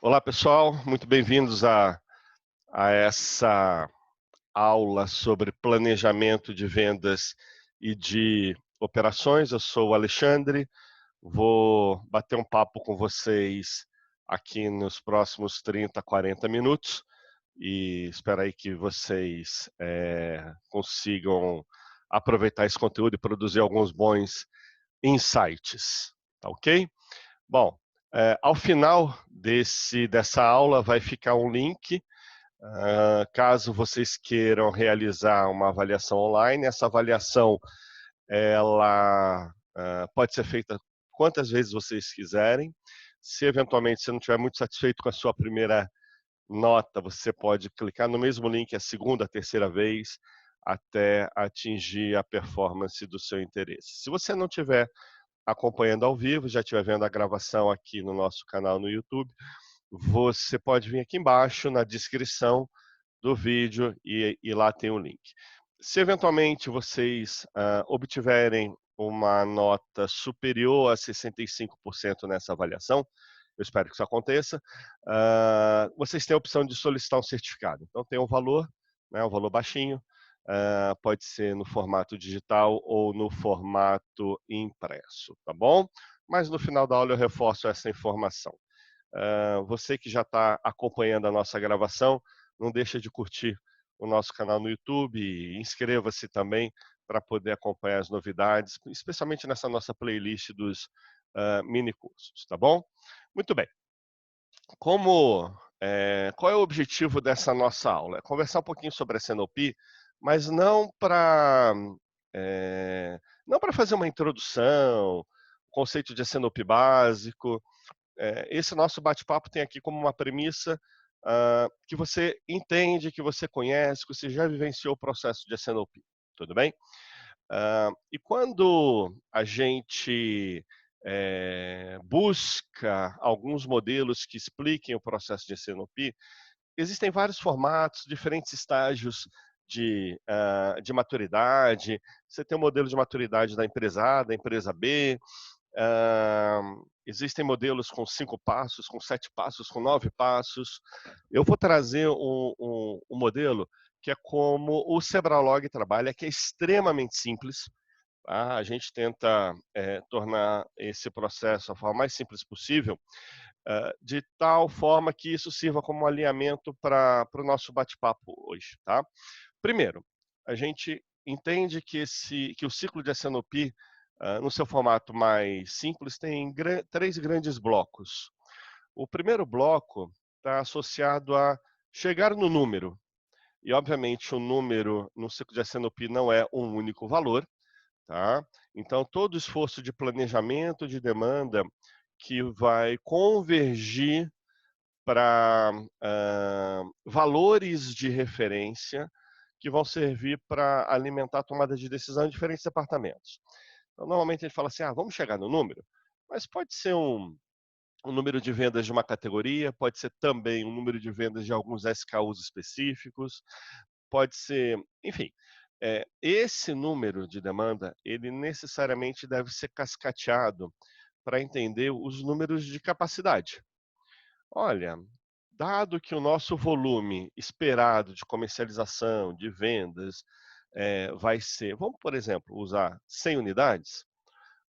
Olá, pessoal, muito bem-vindos a essa aula sobre planejamento de vendas e de operações. Eu sou o Alexandre, vou bater um papo com vocês aqui nos próximos 30, 40 minutos e espero aí que vocês consigam aproveitar esse conteúdo e produzir alguns bons insights, tá ok? Bom, ao final dessa aula vai ficar um link, caso vocês queiram realizar uma avaliação online. Essa avaliação ela pode ser feita quantas vezes vocês quiserem. Se eventualmente você não estiver muito satisfeito com a sua primeira nota, você pode clicar no mesmo link a segunda, a terceira vez, até atingir a performance do seu interesse. Se você não tiver acompanhando ao vivo, já estiver vendo a gravação aqui no nosso canal no YouTube, você pode vir aqui embaixo na descrição do vídeo e lá tem o link. Se eventualmente vocês obtiverem uma nota superior a 65% nessa avaliação, eu espero que isso aconteça, vocês têm a opção de solicitar um certificado. Então tem um valor, né, um valor baixinho, pode ser no formato digital ou no formato impresso, tá bom? Mas no final da aula eu reforço essa informação. Você que já está acompanhando a nossa gravação, não deixa de curtir o nosso canal no YouTube e inscreva-se também para poder acompanhar as novidades, especialmente nessa nossa playlist dos mini cursos, tá bom? Muito bem. Qual é o objetivo dessa nossa aula? É conversar um pouquinho sobre a SNOP, mas não para fazer uma introdução, conceito de SNOP básico. Esse nosso bate-papo tem aqui como uma premissa que você entende, que você conhece, que você já vivenciou o processo de SNOP, tudo bem? E quando a gente busca alguns modelos que expliquem o processo de SNOP, existem vários formatos, diferentes estágios de maturidade. Você tem o modelo de maturidade da empresa A, da empresa B. Existem modelos com 5 passos, com 7 passos, com 9 passos. Eu vou trazer um modelo que é como o Sebralog trabalha, que é extremamente simples. Tá? A gente tenta tornar esse processo a forma mais simples possível, de tal forma que isso sirva como um alinhamento para o nosso bate-papo hoje. Tá? Primeiro, a gente entende que o ciclo de SNOP, no seu formato mais simples, tem 3 grandes blocos. O primeiro bloco está associado a chegar no número. E, obviamente, o número no ciclo de SNOP não é um único valor. Tá? Então, todo esforço de planejamento de demanda que vai convergir para valores de referência que vão servir para alimentar a tomada de decisão em diferentes departamentos. Então, normalmente a gente fala assim, vamos chegar no número, mas pode ser um número de vendas de uma categoria, pode ser também um número de vendas de alguns SKUs específicos, pode ser, enfim, esse número de demanda, ele necessariamente deve ser cascateado para entender os números de capacidade. Olha, dado que o nosso volume esperado de comercialização, de vendas, vai ser, vamos, por exemplo, usar 100 unidades,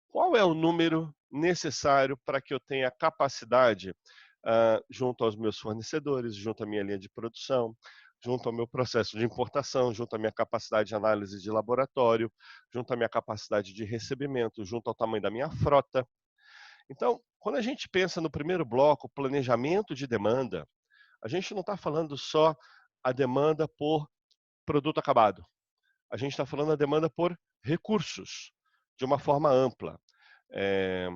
qual é o número necessário para que eu tenha capacidade, junto aos meus fornecedores, junto à minha linha de produção, junto ao meu processo de importação, junto à minha capacidade de análise de laboratório, junto à minha capacidade de recebimento, junto ao tamanho da minha frota. Então, quando a gente pensa no primeiro bloco, planejamento de demanda, a gente não está falando só a demanda por produto acabado. A gente está falando a demanda por recursos, de uma forma ampla. É,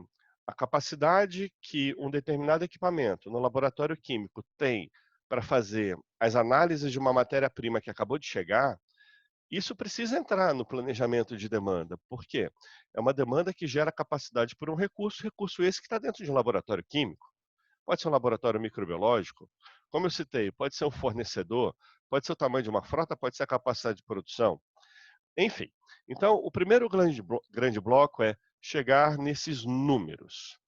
a capacidade que um determinado equipamento no laboratório químico tem para fazer as análises de uma matéria-prima que acabou de chegar, isso precisa entrar no planejamento de demanda. Por quê? É uma demanda que gera capacidade por um recurso esse que está dentro de um laboratório químico. Pode ser um laboratório microbiológico, como eu citei, pode ser um fornecedor, pode ser o tamanho de uma frota, pode ser a capacidade de produção. Enfim, então o primeiro grande bloco é chegar nesses números.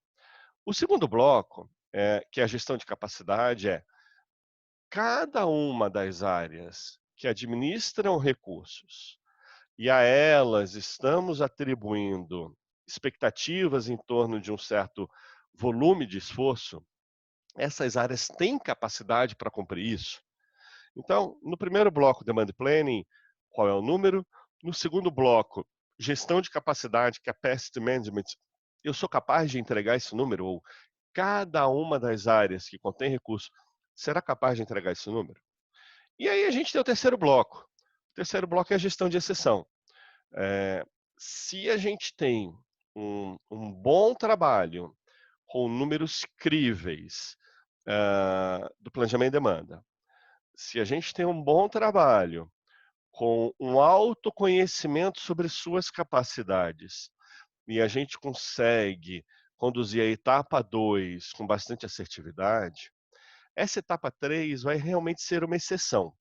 O segundo bloco que é a gestão de capacidade, é cada uma das áreas que administram recursos e a elas estamos atribuindo expectativas em torno de um certo volume de esforço, essas áreas têm capacidade para cumprir isso? Então, no primeiro bloco, Demand Planning, qual é o número? No segundo bloco, gestão de capacidade, Capacity Management, eu sou capaz de entregar esse número? Ou cada uma das áreas que contém recurso será capaz de entregar esse número? E aí a gente tem o terceiro bloco. O terceiro bloco é a gestão de exceção. É, se a gente tem um bom trabalho com números críveis do planejamento e demanda, se a gente tem um bom trabalho com um autoconhecimento sobre suas capacidades e a gente consegue conduzir a etapa 2 com bastante assertividade, essa etapa 3 vai realmente ser uma exceção.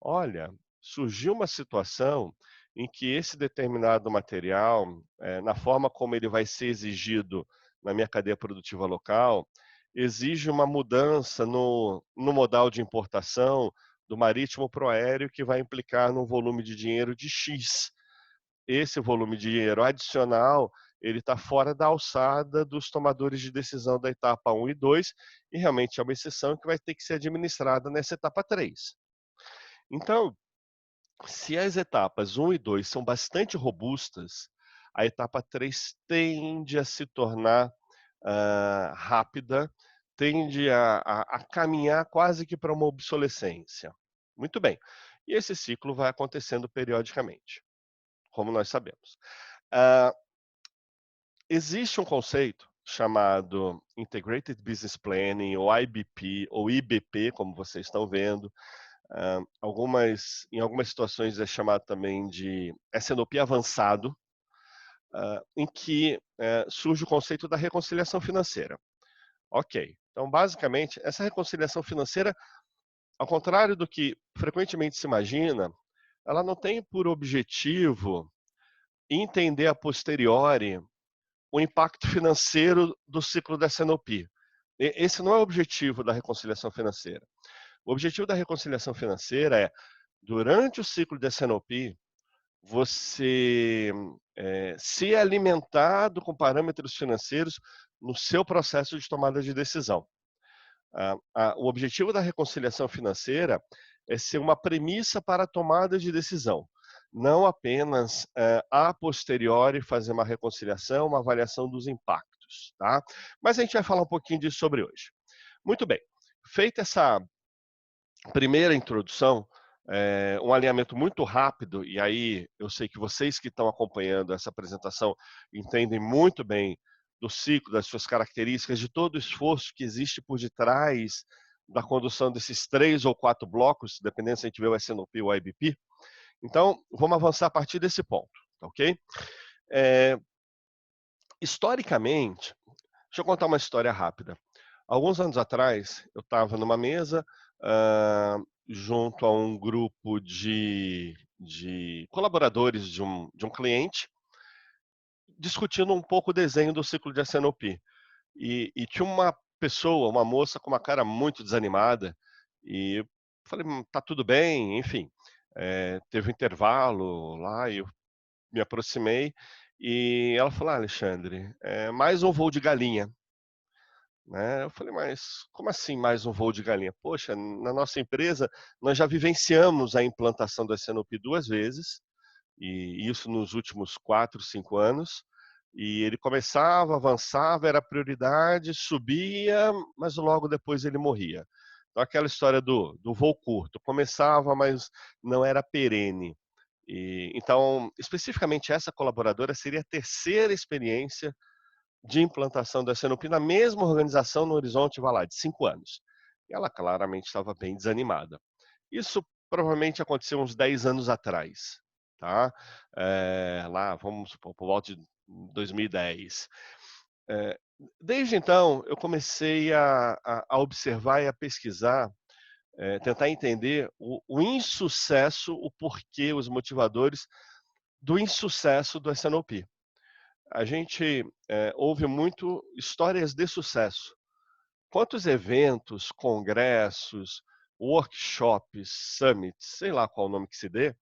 Olha, surgiu uma situação em que esse determinado material, na forma como ele vai ser exigido na minha cadeia produtiva local, exige uma mudança no modal de importação do marítimo para o aéreo que vai implicar num volume de dinheiro de X. Esse volume de dinheiro adicional, ele está fora da alçada dos tomadores de decisão da etapa 1 e 2, e realmente é uma exceção que vai ter que ser administrada nessa etapa 3. Então, se as etapas 1 e 2 são bastante robustas, a etapa 3 tende a se tornar rápida, tende a caminhar quase que para uma obsolescência. Muito bem. E esse ciclo vai acontecendo periodicamente, como nós sabemos. Ah, existe um conceito chamado Integrated Business Planning, ou IBP, ou IBP, como vocês estão vendo. Em algumas situações é chamado também de SNOP avançado, em que surge o conceito da reconciliação financeira. Ok, então basicamente essa reconciliação financeira, ao contrário do que frequentemente se imagina, ela não tem por objetivo entender a posteriori o impacto financeiro do ciclo da SNOP. Esse não é o objetivo da reconciliação financeira. O objetivo da reconciliação financeira é, durante o ciclo de SNOP, você ser alimentado com parâmetros financeiros no seu processo de tomada de decisão. O objetivo da reconciliação financeira é ser uma premissa para a tomada de decisão, não apenas a posteriori fazer uma reconciliação, uma avaliação dos impactos. Tá? Mas a gente vai falar um pouquinho disso sobre hoje. Muito bem, feita essa primeira introdução, um alinhamento muito rápido, e aí eu sei que vocês que estão acompanhando essa apresentação entendem muito bem do ciclo, das suas características, de todo o esforço que existe por detrás da condução desses 3 ou 4 blocos, dependendo se a gente vê o SNOP ou o IBP. Então, vamos avançar a partir desse ponto, tá ok? Historicamente, deixa eu contar uma história rápida. Alguns anos atrás, eu estava numa mesa junto a um grupo de colaboradores de um cliente, discutindo um pouco o desenho do ciclo de SNOP. E tinha uma pessoa, uma moça com uma cara muito desanimada, e eu falei, tá tudo bem, enfim. Teve um intervalo lá, e eu me aproximei, e ela falou, Alexandre, mais um voo de galinha. Né? Eu falei, mas como assim mais um voo de galinha? Poxa, na nossa empresa nós já vivenciamos a implantação do SNOP 2 vezes, e isso nos últimos 4, 5 anos, e ele começava, avançava, era prioridade, subia, mas logo depois ele morria. Então aquela história do voo curto, começava, mas não era perene. Então, especificamente essa colaboradora seria a terceira experiência de implantação da SNOP na mesma organização no horizonte, vai lá, de 5 anos. E ela claramente estava bem desanimada. Isso provavelmente aconteceu uns 10 anos atrás, tá? Lá, vamos supor, por volta de 2010. Desde então, eu comecei a observar e a pesquisar, tentar entender o insucesso, o porquê, os motivadores do insucesso do SNOP. A gente ouve muito histórias de sucesso, quantos eventos, congressos, workshops, summits, sei lá qual o nome que se dê,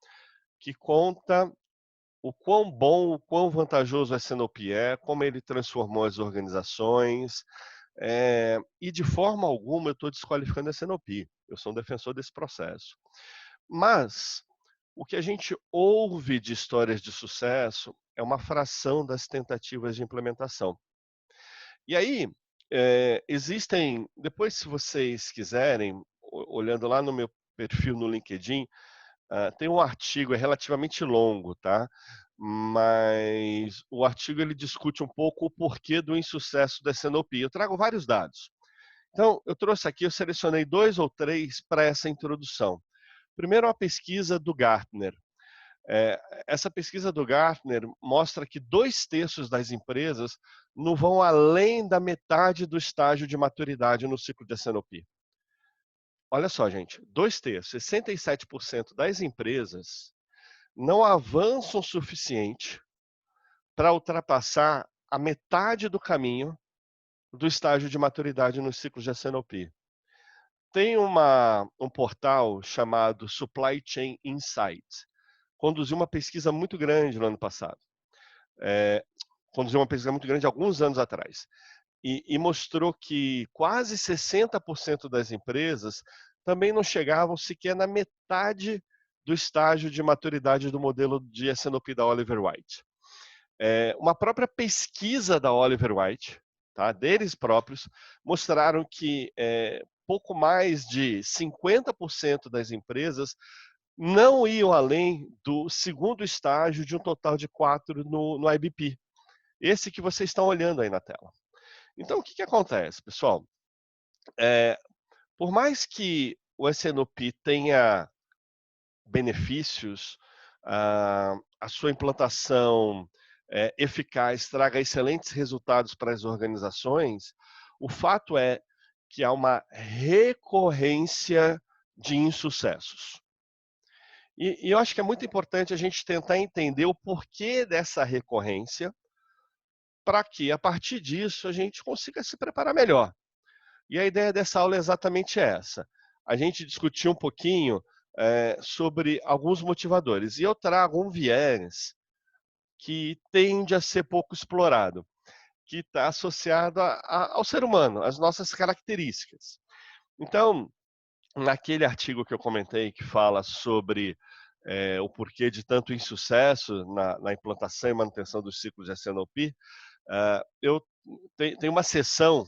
que conta o quão bom, o quão vantajoso o SNOP é, como ele transformou as organizações, e de forma alguma eu estou desqualificando a SNOP. Eu sou um defensor desse processo. Mas o que a gente ouve de histórias de sucesso é uma fração das tentativas de implementação. E aí, existem, depois se vocês quiserem, olhando lá no meu perfil no LinkedIn, tem um artigo, é relativamente longo, tá? Mas o artigo ele discute um pouco o porquê do insucesso da SNOP. Eu trago vários dados. Então, eu trouxe aqui, eu selecionei 2 ou 3 para essa introdução. Primeiro, uma pesquisa do Gartner. Essa pesquisa do Gartner mostra que 2/3 das empresas não vão além da metade do estágio de maturidade no ciclo de SNOP. Olha só, gente, 2/3, 67% das empresas não avançam o suficiente para ultrapassar a metade do caminho do estágio de maturidade nos ciclos de SNOP. Tem um portal chamado Supply Chain Insights, conduziu uma pesquisa muito grande no ano passado. Conduziu uma pesquisa muito grande alguns anos atrás. E mostrou que quase 60% das empresas também não chegavam sequer na metade do estágio de maturidade do modelo de SNOP da Oliver White. Uma própria pesquisa da Oliver White, tá, deles próprios, mostraram que pouco mais de 50% das empresas não iam além do segundo estágio de um total de 4 no IBP. Esse que vocês estão olhando aí na tela. Então, o que acontece, pessoal? Por mais que o SNOP tenha benefícios, a sua implantação eficaz traga excelentes resultados para as organizações, o fato é que há uma recorrência de insucessos. E eu acho que é muito importante a gente tentar entender o porquê dessa recorrência, para que, a partir disso, a gente consiga se preparar melhor. E a ideia dessa aula é exatamente essa. A gente discutiu um pouquinho sobre alguns motivadores. E eu trago um viés que tende a ser pouco explorado, que está associado ao ser humano, às nossas características. Então, naquele artigo que eu comentei, que fala sobre o porquê de tanto insucesso na implantação e manutenção dos ciclos de SNOP, eu tenho uma seção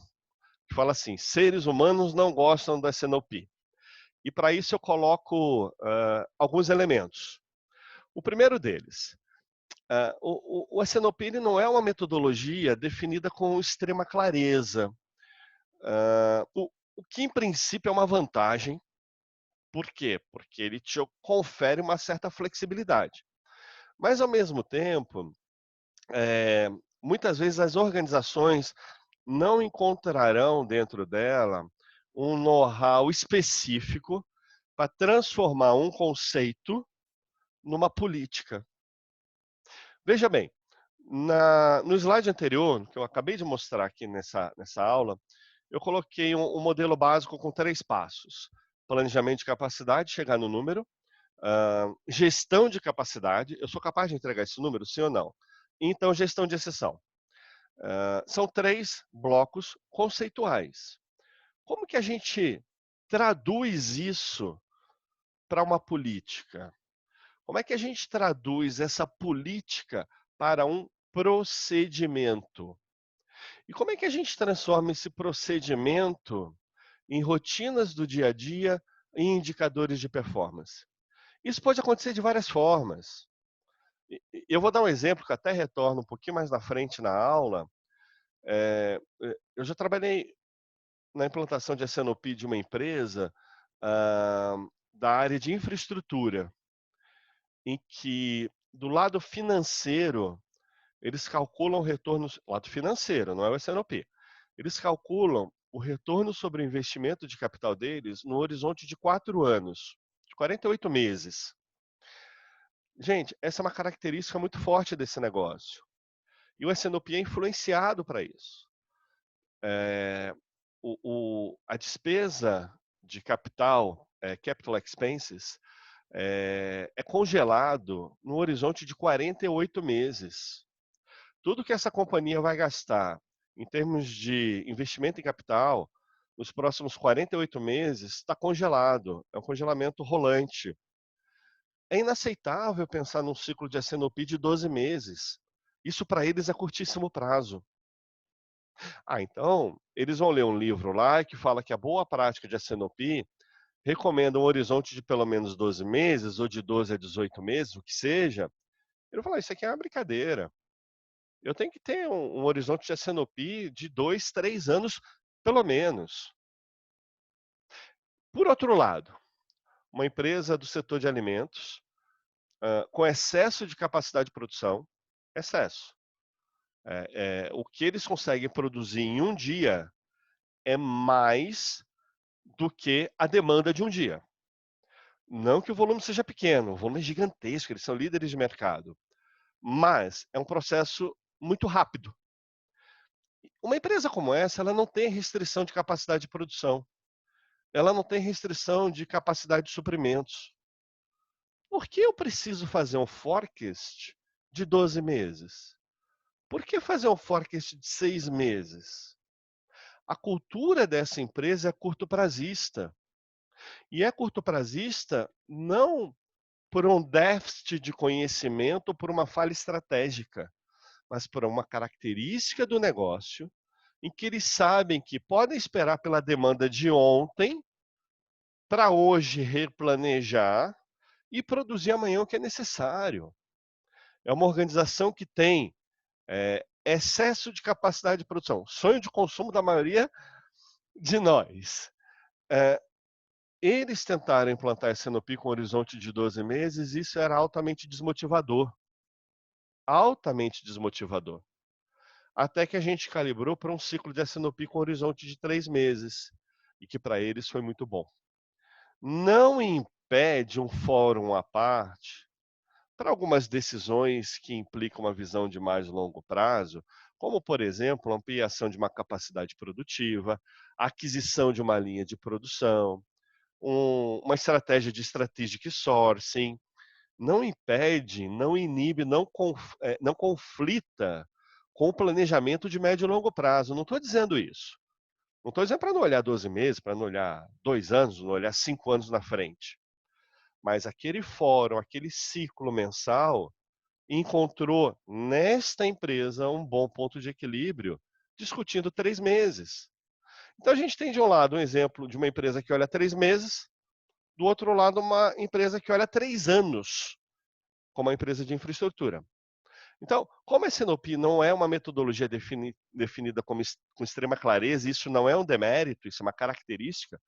que fala assim: seres humanos não gostam da SNOP. E para isso eu coloco alguns elementos. O primeiro deles, o SNOP ele não é uma metodologia definida com extrema clareza. O que em princípio é uma vantagem. Por quê? Porque ele te confere uma certa flexibilidade. Mas, ao mesmo tempo, muitas vezes as organizações não encontrarão dentro dela um know-how específico para transformar um conceito numa política. Veja bem, no slide anterior, que eu acabei de mostrar aqui nessa aula, eu coloquei um modelo básico com 3 passos. Planejamento de capacidade, chegar no número. Gestão de capacidade, eu sou capaz de entregar esse número, sim ou não? Então, gestão de exceção. São 3 blocos conceituais. Como que a gente traduz isso para uma política? Como é que a gente traduz essa política para um procedimento? E como é que a gente transforma esse procedimento em rotinas do dia a dia e indicadores de performance? Isso pode acontecer de várias formas. Eu vou dar um exemplo que até retorno um pouquinho mais na frente na aula. Eu já trabalhei na implantação de SNOP de uma empresa da área de infraestrutura, em que do lado financeiro eles calculam o retorno, lado financeiro, não é o SNOP. Eles calculam o retorno sobre o investimento de capital deles no horizonte de 4 anos, de 48 meses. Gente, essa é uma característica muito forte desse negócio. E o SNOP é influenciado para isso. a despesa de capital, capital expenses, é congelado no horizonte de 48 meses. Tudo que essa companhia vai gastar em termos de investimento em capital nos próximos 48 meses está congelado, é um congelamento rolante. É inaceitável pensar num ciclo de S&OP de 12 meses. Isso para eles é curtíssimo prazo. Então, eles vão ler um livro lá que fala que a boa prática de S&OP recomenda um horizonte de pelo menos 12 meses, ou de 12 a 18 meses, o que seja. Ele fala, isso aqui é uma brincadeira. Eu tenho que ter um horizonte de S&OP de 2, 3 anos, pelo menos. Por outro lado, uma empresa do setor de alimentos, com excesso de capacidade de produção, excesso. O que eles conseguem produzir em um dia é mais do que a demanda de um dia. Não que o volume seja pequeno, o volume é gigantesco, eles são líderes de mercado. Mas é um processo muito rápido. Uma empresa como essa, ela não tem restrição de capacidade de produção. Ela não tem restrição de capacidade de suprimentos. Por que eu preciso fazer um forecast de 12 meses? Por que fazer um forecast de 6 meses? A cultura dessa empresa é curto-prazista. E é curto-prazista não por um déficit de conhecimento ou por uma falha estratégica, mas por uma característica do negócio em que eles sabem que podem esperar pela demanda de ontem para hoje replanejar e produzir amanhã o que é necessário. É uma organização que tem excesso de capacidade de produção, sonho de consumo da maioria de nós. Eles tentaram implantar esse SNOP com um horizonte de 12 meses, isso era altamente desmotivador. Altamente desmotivador. Até que a gente calibrou para um ciclo de SNOP com horizonte de 3 meses, e que para eles foi muito bom. Não impede um fórum à parte para algumas decisões que implicam uma visão de mais longo prazo, como, por exemplo, a ampliação de uma capacidade produtiva, a aquisição de uma linha de produção, uma estratégia de strategic sourcing, não impede, não inibe, não conflita com o planejamento de médio e longo prazo. Não estou dizendo isso. Não estou dizendo para não olhar 12 meses, para não olhar 2 anos, não olhar 5 anos na frente. Mas aquele fórum, aquele ciclo mensal, encontrou nesta empresa um bom ponto de equilíbrio, discutindo 3 meses. Então a gente tem de um lado um exemplo de uma empresa que olha 3 meses, do outro lado uma empresa que olha 3 anos, como uma empresa de infraestrutura. Então, como a SNOP não é uma metodologia definida com extrema clareza, isso não é um demérito, isso é uma característica,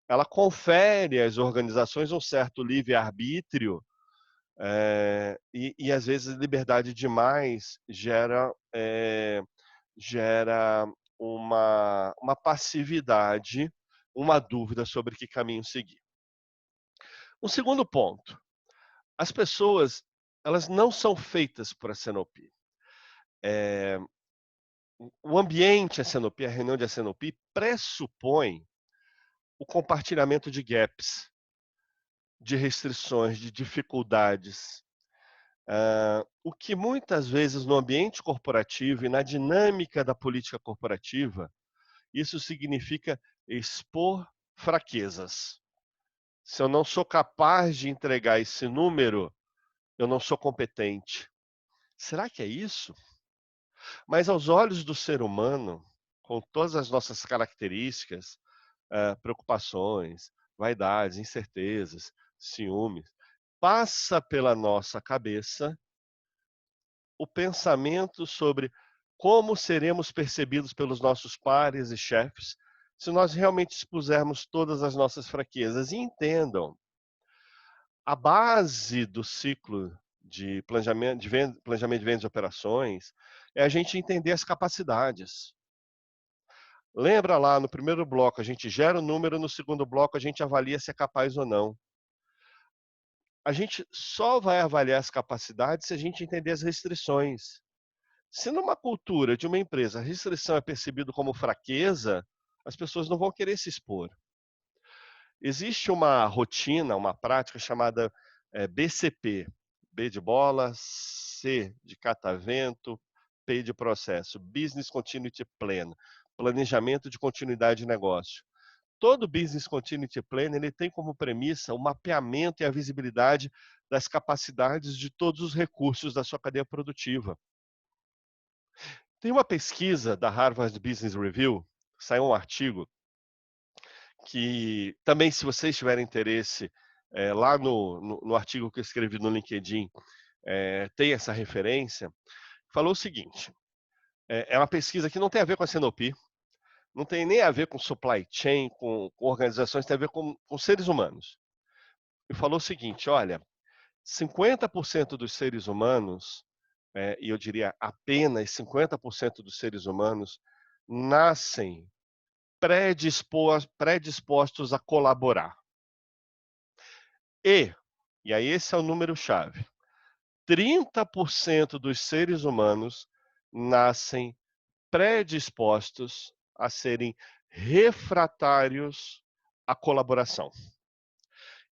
ela confere às organizações um certo livre-arbítrio, e às vezes liberdade demais gera uma passividade, uma dúvida sobre que caminho seguir. Um segundo ponto, as pessoas elas não são feitas por SNOP. O ambiente SNOP, a reunião de SNOP, pressupõe o compartilhamento de gaps, de restrições, de dificuldades. O que muitas vezes no ambiente corporativo e na dinâmica da política corporativa, isso significa expor fraquezas. Se eu não sou capaz de entregar esse número, eu não sou competente. Será que é isso? Mas aos olhos do ser humano, com todas as nossas características, preocupações, vaidades, incertezas, ciúmes, passa pela nossa cabeça o pensamento sobre como seremos percebidos pelos nossos pares e chefes se nós realmente expusermos todas as nossas fraquezas. E entendam, a base do ciclo de planejamento de vendas e operações é a gente entender as capacidades. Lembra lá no primeiro bloco, a gente gera o número, no segundo bloco a gente avalia se é capaz ou não. A gente só vai avaliar as capacidades se a gente entender as restrições. Se numa cultura de uma empresa a restrição é percebida como fraqueza, as pessoas não vão querer se expor. Existe uma rotina, uma prática chamada BCP, B de bola, C de catavento, P de processo, Business Continuity Plan, planejamento de continuidade de negócio. Todo Business Continuity Plan ele tem como premissa o mapeamento e a visibilidade das capacidades de todos os recursos da sua cadeia produtiva. Tem uma pesquisa da Harvard Business Review, saiu um artigo, que também, se vocês tiverem interesse, lá no artigo que eu escrevi no LinkedIn, tem essa referência, falou o seguinte, é uma pesquisa que não tem a ver com a Cenopy, não tem nem a ver com supply chain, com organizações, tem a ver com seres humanos. E falou o seguinte, olha, 50% dos seres humanos, e eu diria apenas 50% dos seres humanos, nascem predispostos a colaborar. E aí esse é o número-chave, 30% dos seres humanos nascem predispostos a serem refratários à colaboração.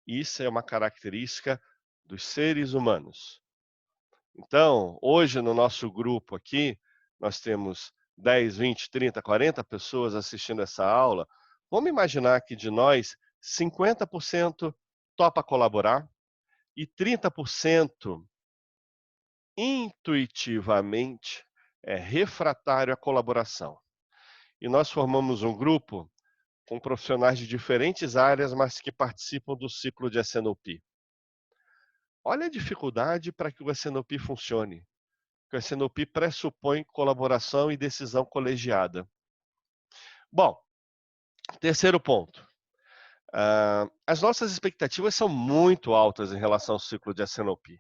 Isso é uma característica dos seres humanos. Então, hoje no nosso grupo aqui, nós temos 10, 20, 30, 40 pessoas assistindo essa aula. Vamos imaginar que de nós, 50% topa colaborar e 30% intuitivamente é refratário à colaboração. E nós formamos um grupo com profissionais de diferentes áreas, mas que participam do ciclo de SNOP. Olha a dificuldade para que o SNOP funcione. O SNOP pressupõe colaboração e decisão colegiada. Bom, terceiro ponto. As nossas expectativas são muito altas em relação ao ciclo de SNOP.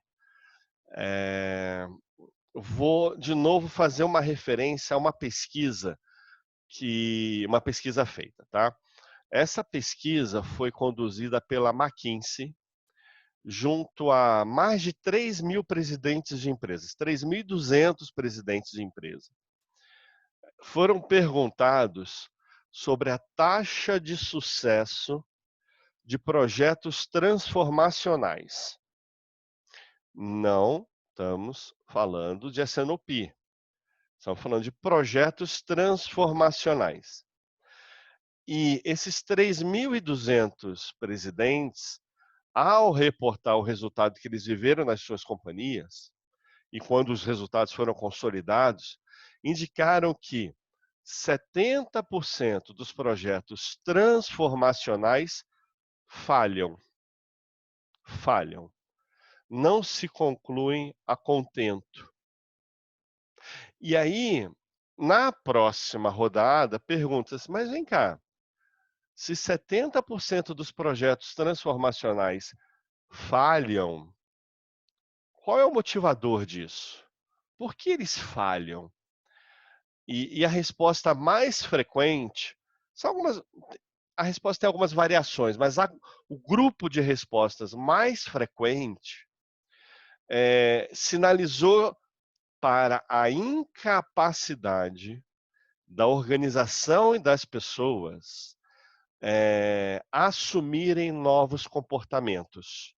Vou, de novo, fazer uma referência a uma pesquisa feita, tá? Essa pesquisa foi conduzida pela McKinsey, junto a mais de 3.000 presidentes de empresas, 3.200 presidentes de empresa. Foram perguntados sobre a taxa de sucesso de projetos transformacionais. Não estamos falando de SNOP, estamos falando de projetos transformacionais. E esses 3.200 presidentes, ao reportar o resultado que eles viveram nas suas companhias, e quando os resultados foram consolidados, indicaram que 70% dos projetos transformacionais falham. Não se concluem a contento. E aí, na próxima rodada, pergunta-se, mas vem cá, se 70% dos projetos transformacionais falham, qual é o motivador disso? Por que eles falham? E a resposta mais frequente, a resposta tem algumas variações, mas o grupo de respostas mais frequente sinalizou para a incapacidade da organização e das pessoas assumirem novos comportamentos.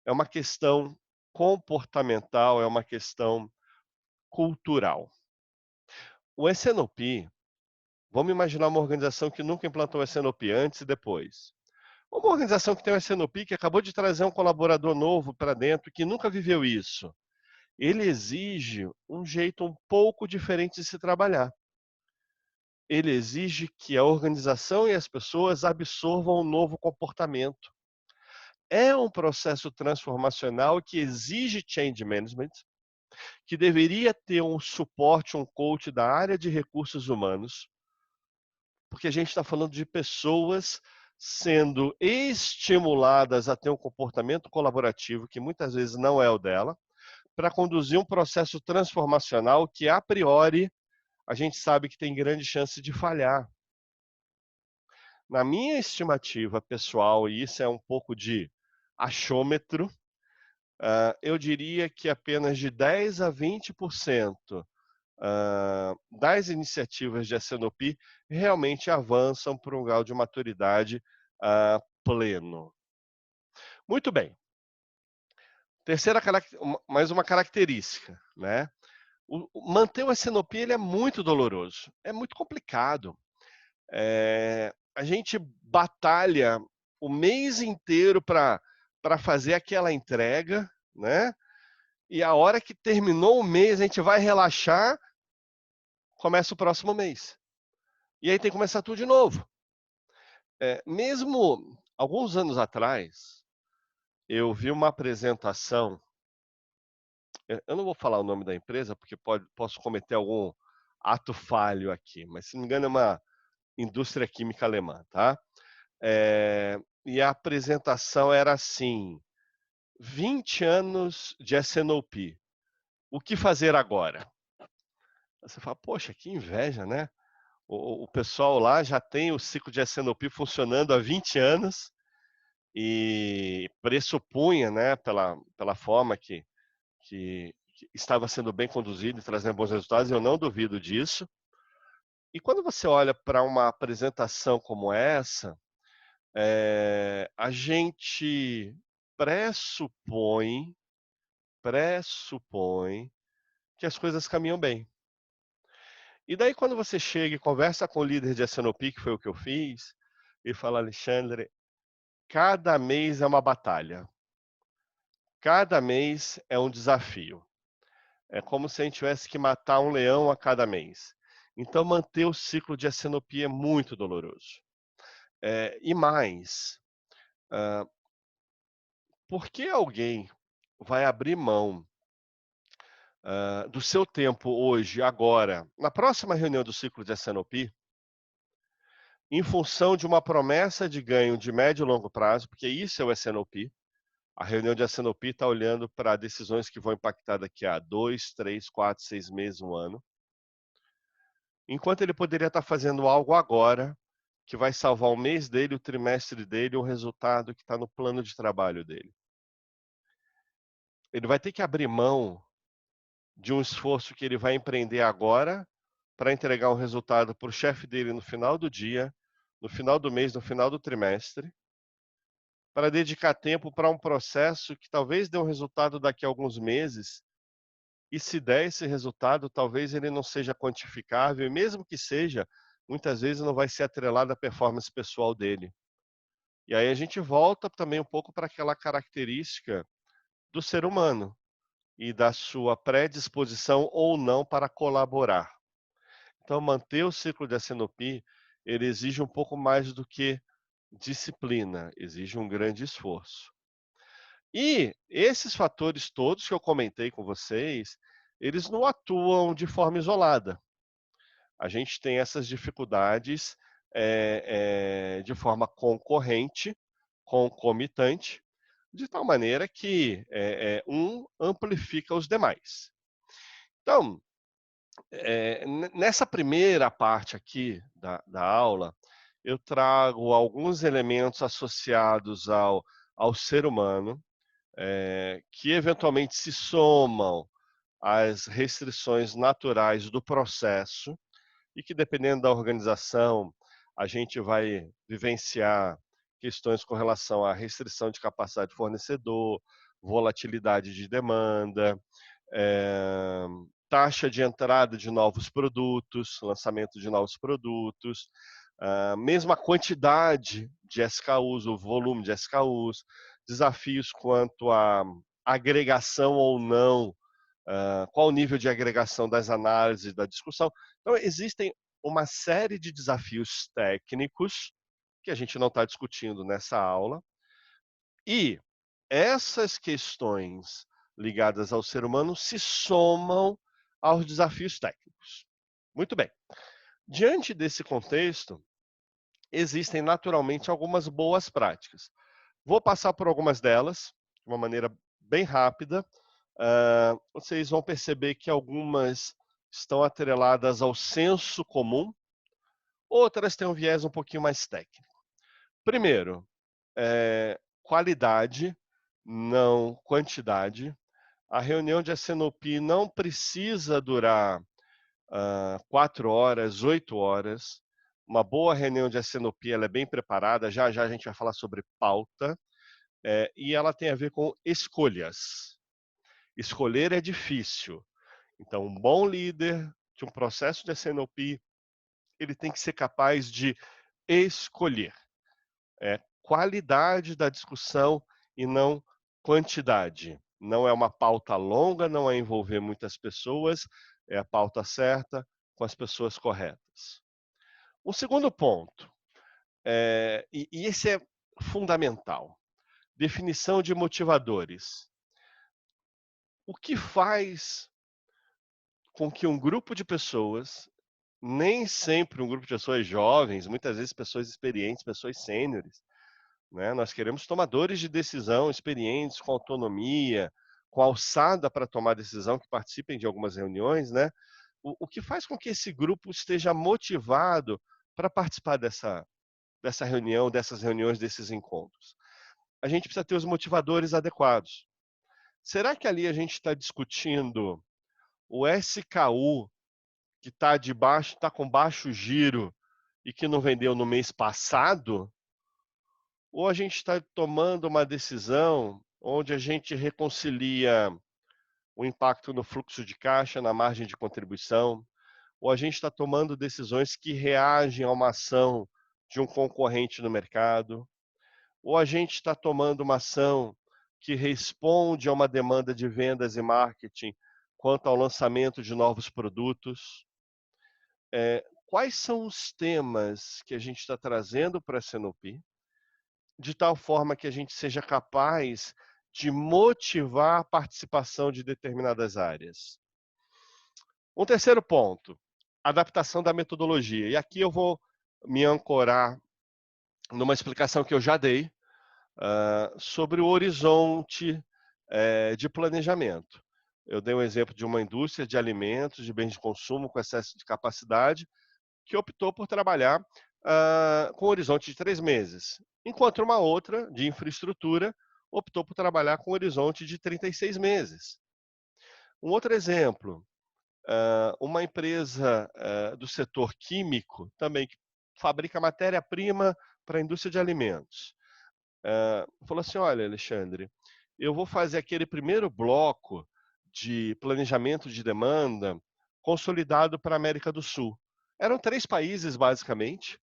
É uma questão comportamental, é uma questão cultural. O SNOP, vamos imaginar uma organização que nunca implantou o SNOP antes e depois. Uma organização que tem o SNOP, que acabou de trazer um colaborador novo para dentro, que nunca viveu isso. Ele exige um jeito um pouco diferente de se trabalhar. Ele exige que a organização e as pessoas absorvam um novo comportamento. É um processo transformacional que exige change management, que deveria ter um suporte, um coach da área de recursos humanos, porque a gente está falando de pessoas sendo estimuladas a ter um comportamento colaborativo, que muitas vezes não é o dela, para conduzir um processo transformacional que, a priori, a gente sabe que tem grande chance de falhar. Na minha estimativa pessoal, e isso é um pouco de achômetro, eu diria que apenas de 10 a 20% das iniciativas de S&OP realmente avançam para um grau de maturidade pleno. Muito bem. Terceira, mais uma característica, né? Manter o S&OP ele é muito doloroso, é muito complicado. A gente batalha o mês inteiro para fazer aquela entrega, né? E a hora que terminou o mês, a gente vai relaxar, começa o próximo mês. E aí tem que começar tudo de novo. Mesmo alguns anos atrás, eu vi uma apresentação, eu não vou falar o nome da empresa, porque posso cometer algum ato falho aqui, mas se não me engano é uma indústria química alemã, tá? E a apresentação era assim, 20 anos de S&OP, o que fazer agora? Você fala, poxa, que inveja, né? O pessoal lá já tem o ciclo de S&OP funcionando há 20 anos e pressupunha, né, pela forma que estava sendo bem conduzido e trazendo bons resultados, eu não duvido disso. E quando você olha para uma apresentação como essa, a gente pressupõe que as coisas caminham bem. E daí quando você chega e conversa com o líder de S&OP, que foi o que eu fiz, e fala, Alexandre, cada mês é uma batalha. Cada mês é um desafio. É como se a gente tivesse que matar um leão a cada mês. Então manter o ciclo de S&OP é muito doloroso. E mais, por que alguém vai abrir mão do seu tempo hoje, agora, na próxima reunião do ciclo de S&OP, em função de uma promessa de ganho de médio e longo prazo, porque isso é o S&OP. A reunião de S&OP está olhando para decisões que vão impactar daqui a 2, 3, 4, 6 meses, um ano. Enquanto ele poderia estar fazendo algo agora, que vai salvar o mês dele, o trimestre dele, o resultado que está no plano de trabalho dele. Ele vai ter que abrir mão de um esforço que ele vai empreender agora para entregar um resultado para o chefe dele no final do dia, no final do mês, no final do trimestre, para dedicar tempo para um processo que talvez dê um resultado daqui a alguns meses, e se der esse resultado, talvez ele não seja quantificável, e mesmo que seja, muitas vezes não vai ser atrelado à performance pessoal dele. E aí a gente volta também um pouco para aquela característica do ser humano e da sua predisposição ou não para colaborar. Então, manter o ciclo de S&OP, ele exige um pouco mais do que disciplina, exige um grande esforço. E esses fatores todos que eu comentei com vocês, eles não atuam de forma isolada. A gente tem essas dificuldades de forma concorrente, concomitante, de tal maneira que um amplifica os demais. Então, nessa primeira parte aqui da aula, eu trago alguns elementos associados ao ser humano, que eventualmente se somam às restrições naturais do processo e que, dependendo da organização, a gente vai vivenciar questões com relação à restrição de capacidade de fornecedor, volatilidade de demanda, taxa de entrada de novos produtos, lançamento de novos produtos, mesmo a quantidade de SKUs, o volume de SKUs, desafios quanto à agregação ou não, qual o nível de agregação das análises, da discussão. Então, existem uma série de desafios técnicos que a gente não está discutindo nessa aula, e essas questões ligadas ao ser humano se somam aos desafios técnicos. Muito bem. Diante desse contexto, existem naturalmente algumas boas práticas. Vou passar por algumas delas, de uma maneira bem rápida. Vocês vão perceber que algumas estão atreladas ao senso comum, outras têm um viés um pouquinho mais técnico. Primeiro, qualidade, não quantidade. A reunião de S&OP não precisa durar 4 horas, 8 horas. Uma boa reunião de S&OP, ela é bem preparada, já já a gente vai falar sobre pauta, e ela tem a ver com escolhas. Escolher é difícil, então um bom líder de um processo de S&OP, ele tem que ser capaz de escolher. Qualidade da discussão e não quantidade. Não é uma pauta longa, não é envolver muitas pessoas, é a pauta certa com as pessoas corretas. O segundo ponto, e esse é fundamental, definição de motivadores. O que faz com que um grupo de pessoas, nem sempre um grupo de pessoas jovens, muitas vezes pessoas experientes, pessoas sêniores, né? Nós queremos tomadores de decisão experientes, com autonomia, com alçada para tomar decisão, que participem de algumas reuniões, né? O que faz com que esse grupo esteja motivado para participar dessa reunião, dessas reuniões, desses encontros? A gente precisa ter os motivadores adequados. Será que ali a gente está discutindo o SKU que está com baixo giro e que não vendeu no mês passado? Ou a gente está tomando uma decisão onde a gente reconcilia o impacto no fluxo de caixa, na margem de contribuição, ou a gente está tomando decisões que reagem a uma ação de um concorrente no mercado, ou a gente está tomando uma ação que responde a uma demanda de vendas e marketing quanto ao lançamento de novos produtos. Quais são os temas que a gente está trazendo para a Senopi, de tal forma que a gente seja capaz de motivar a participação de determinadas áreas? Um terceiro ponto, adaptação da metodologia. E aqui eu vou me ancorar numa explicação que eu já dei sobre o horizonte de planejamento. Eu dei um exemplo de uma indústria de alimentos, de bens de consumo com excesso de capacidade, que optou por trabalhar com um horizonte de 3 meses, enquanto uma outra, de infraestrutura, optou por trabalhar com um horizonte de 36 meses. Um outro exemplo, uma empresa do setor químico, também que fabrica matéria-prima para a indústria de alimentos, falou assim: olha, Alexandre, eu vou fazer aquele primeiro bloco de planejamento de demanda consolidado para a América do Sul. Eram 3 países, basicamente,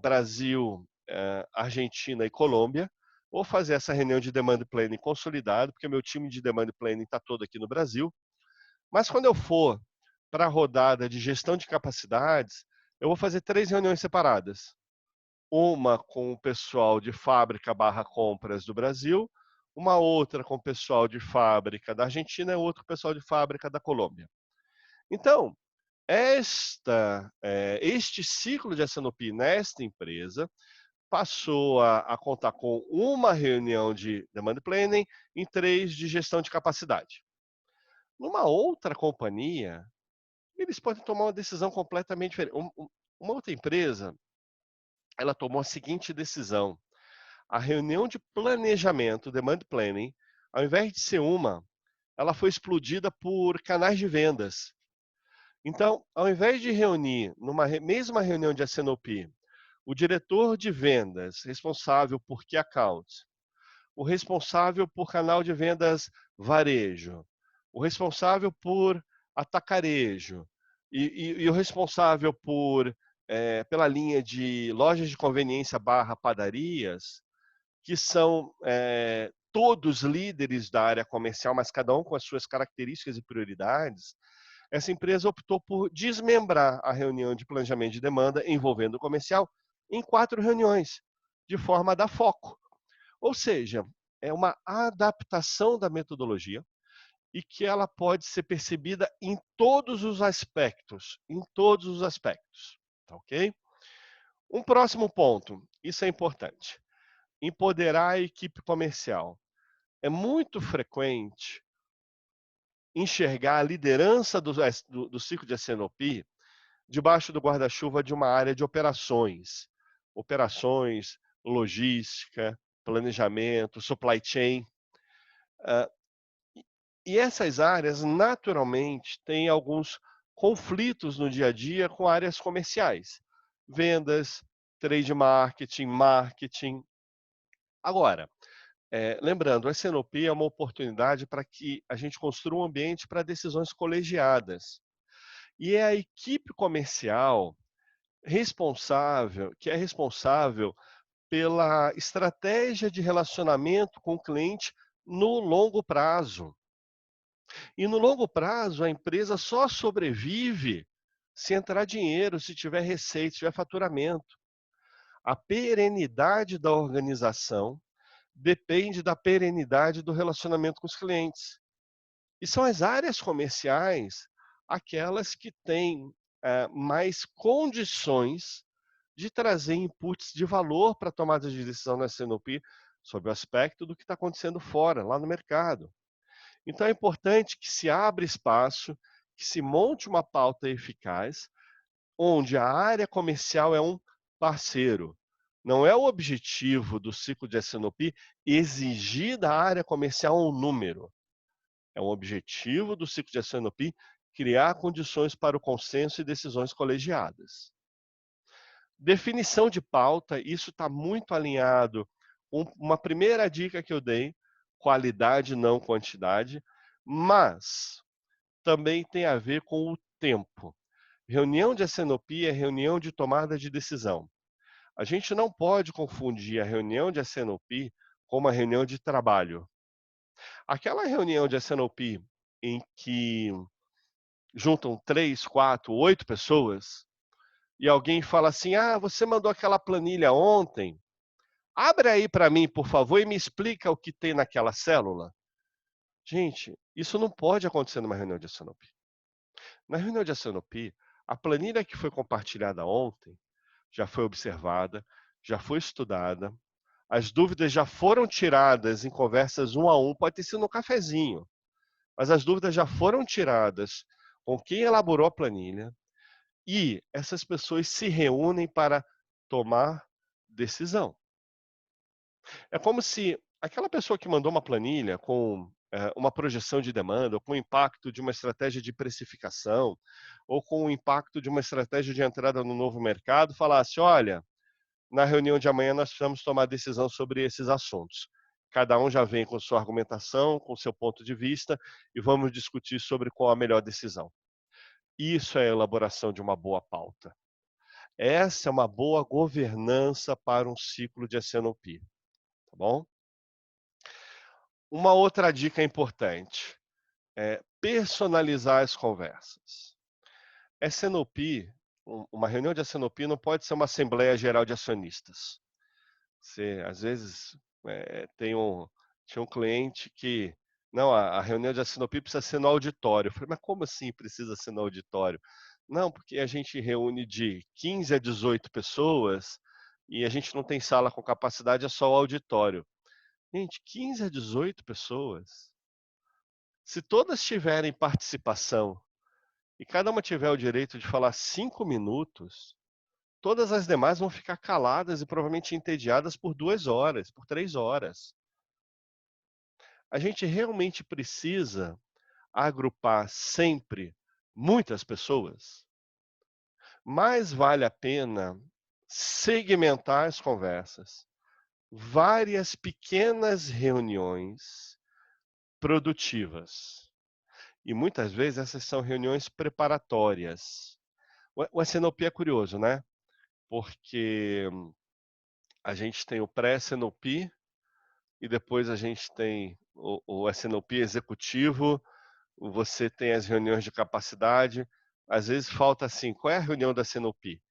Brasil, Argentina e Colômbia. Vou fazer essa reunião de demand planning consolidado, porque o meu time de demand planning está todo aqui no Brasil. Mas quando eu for para a rodada de gestão de capacidades, eu vou fazer 3 reuniões separadas. Uma com o pessoal de fábrica barra compras do Brasil, uma outra com o pessoal de fábrica da Argentina e outra com o pessoal de fábrica da Colômbia. Então, este ciclo de S&OP nesta empresa passou a contar com uma reunião de demand planning em 3 de gestão de capacidade. Numa outra companhia, eles podem tomar uma decisão completamente diferente. Uma outra empresa, ela tomou a seguinte decisão: a reunião de planejamento, demand planning, ao invés de ser uma, ela foi explodida por canais de vendas. Então, ao invés de reunir numa mesma reunião de S&OP, o diretor de vendas responsável por Key Accounts, o responsável por canal de vendas varejo, o responsável por atacarejo e o responsável pela linha de lojas de conveniência barra padarias, que são todos líderes da área comercial, mas cada um com as suas características e prioridades. Essa empresa optou por desmembrar a reunião de planejamento de demanda envolvendo o comercial em 4 reuniões, de forma a dar foco. Ou seja, é uma adaptação da metodologia e que ela pode ser percebida em todos os aspectos, tá ok? Um próximo ponto, isso é importante, empoderar a equipe comercial. É muito frequente enxergar a liderança do ciclo de S&OP debaixo do guarda-chuva de uma área de operações, logística, planejamento, supply chain. E essas áreas, naturalmente, têm alguns conflitos no dia a dia com áreas comerciais, vendas, trade marketing, marketing. Agora, lembrando, o SNOP é uma oportunidade para que a gente construa um ambiente para decisões colegiadas. E é a equipe comercial que é responsável pela estratégia de relacionamento com o cliente no longo prazo. E no longo prazo, a empresa só sobrevive se entrar dinheiro, se tiver receita, se tiver faturamento. A perenidade da organização depende da perenidade do relacionamento com os clientes. E são as áreas comerciais aquelas que têm mais condições de trazer inputs de valor para a tomada de decisão na SNOP sobre o aspecto do que está acontecendo fora, lá no mercado. Então é importante que se abra espaço, que se monte uma pauta eficaz, onde a área comercial é um parceiro. Não é o objetivo do ciclo de SNOP exigir da área comercial um número. É um objetivo do ciclo de SNOP criar condições para o consenso e decisões colegiadas. Definição de pauta, isso está muito alinhado. Uma primeira dica que eu dei, qualidade, não quantidade, mas também tem a ver com o tempo. Reunião de SNOP é reunião de tomada de decisão. A gente não pode confundir a reunião de SNOP com uma reunião de trabalho. Aquela reunião de SNOP em que juntam 3, 4, 8 pessoas e alguém fala assim: ah, você mandou aquela planilha ontem, abre aí para mim, por favor, e me explica o que tem naquela célula. Gente, isso não pode acontecer numa reunião de SNOP. Na reunião de SNOP, a planilha que foi compartilhada ontem já foi observada, já foi estudada, as dúvidas já foram tiradas em conversas um a um, pode ter sido no cafezinho, mas as dúvidas já foram tiradas com quem elaborou a planilha e essas pessoas se reúnem para tomar decisão. É como se aquela pessoa que mandou uma planilha com uma projeção de demanda, ou com o impacto de uma estratégia de precificação, ou com o impacto de uma estratégia de entrada no novo mercado, falasse: olha, na reunião de amanhã nós precisamos tomar decisão sobre esses assuntos. Cada um já vem com sua argumentação, com seu ponto de vista, e vamos discutir sobre qual a melhor decisão. Isso é a elaboração de uma boa pauta. Essa é uma boa governança para um ciclo de SNOP, tá bom? Uma outra dica importante é personalizar as conversas. SNOP, uma reunião de SNOP não pode ser uma assembleia geral de acionistas. Você, às vezes, tinha um cliente que, não, a reunião de SNOP precisa ser no auditório. Eu falei, mas como assim precisa ser no auditório? Não, porque a gente reúne de 15 a 18 pessoas e a gente não tem sala com capacidade, é só o auditório. Gente, 15 a 18 pessoas. Se todas tiverem participação e cada uma tiver o direito de falar 5 minutos, todas as demais vão ficar caladas e provavelmente entediadas por 2 horas, por 3 horas. A gente realmente precisa agrupar sempre muitas pessoas? Mais vale a pena segmentar as conversas, várias pequenas reuniões produtivas. E muitas vezes essas são reuniões preparatórias. O SNOP é curioso, né? Porque a gente tem o pré-SNOP e depois a gente tem o SNOP executivo, você tem as reuniões de capacidade. Às vezes falta assim, qual é a reunião da SNOP?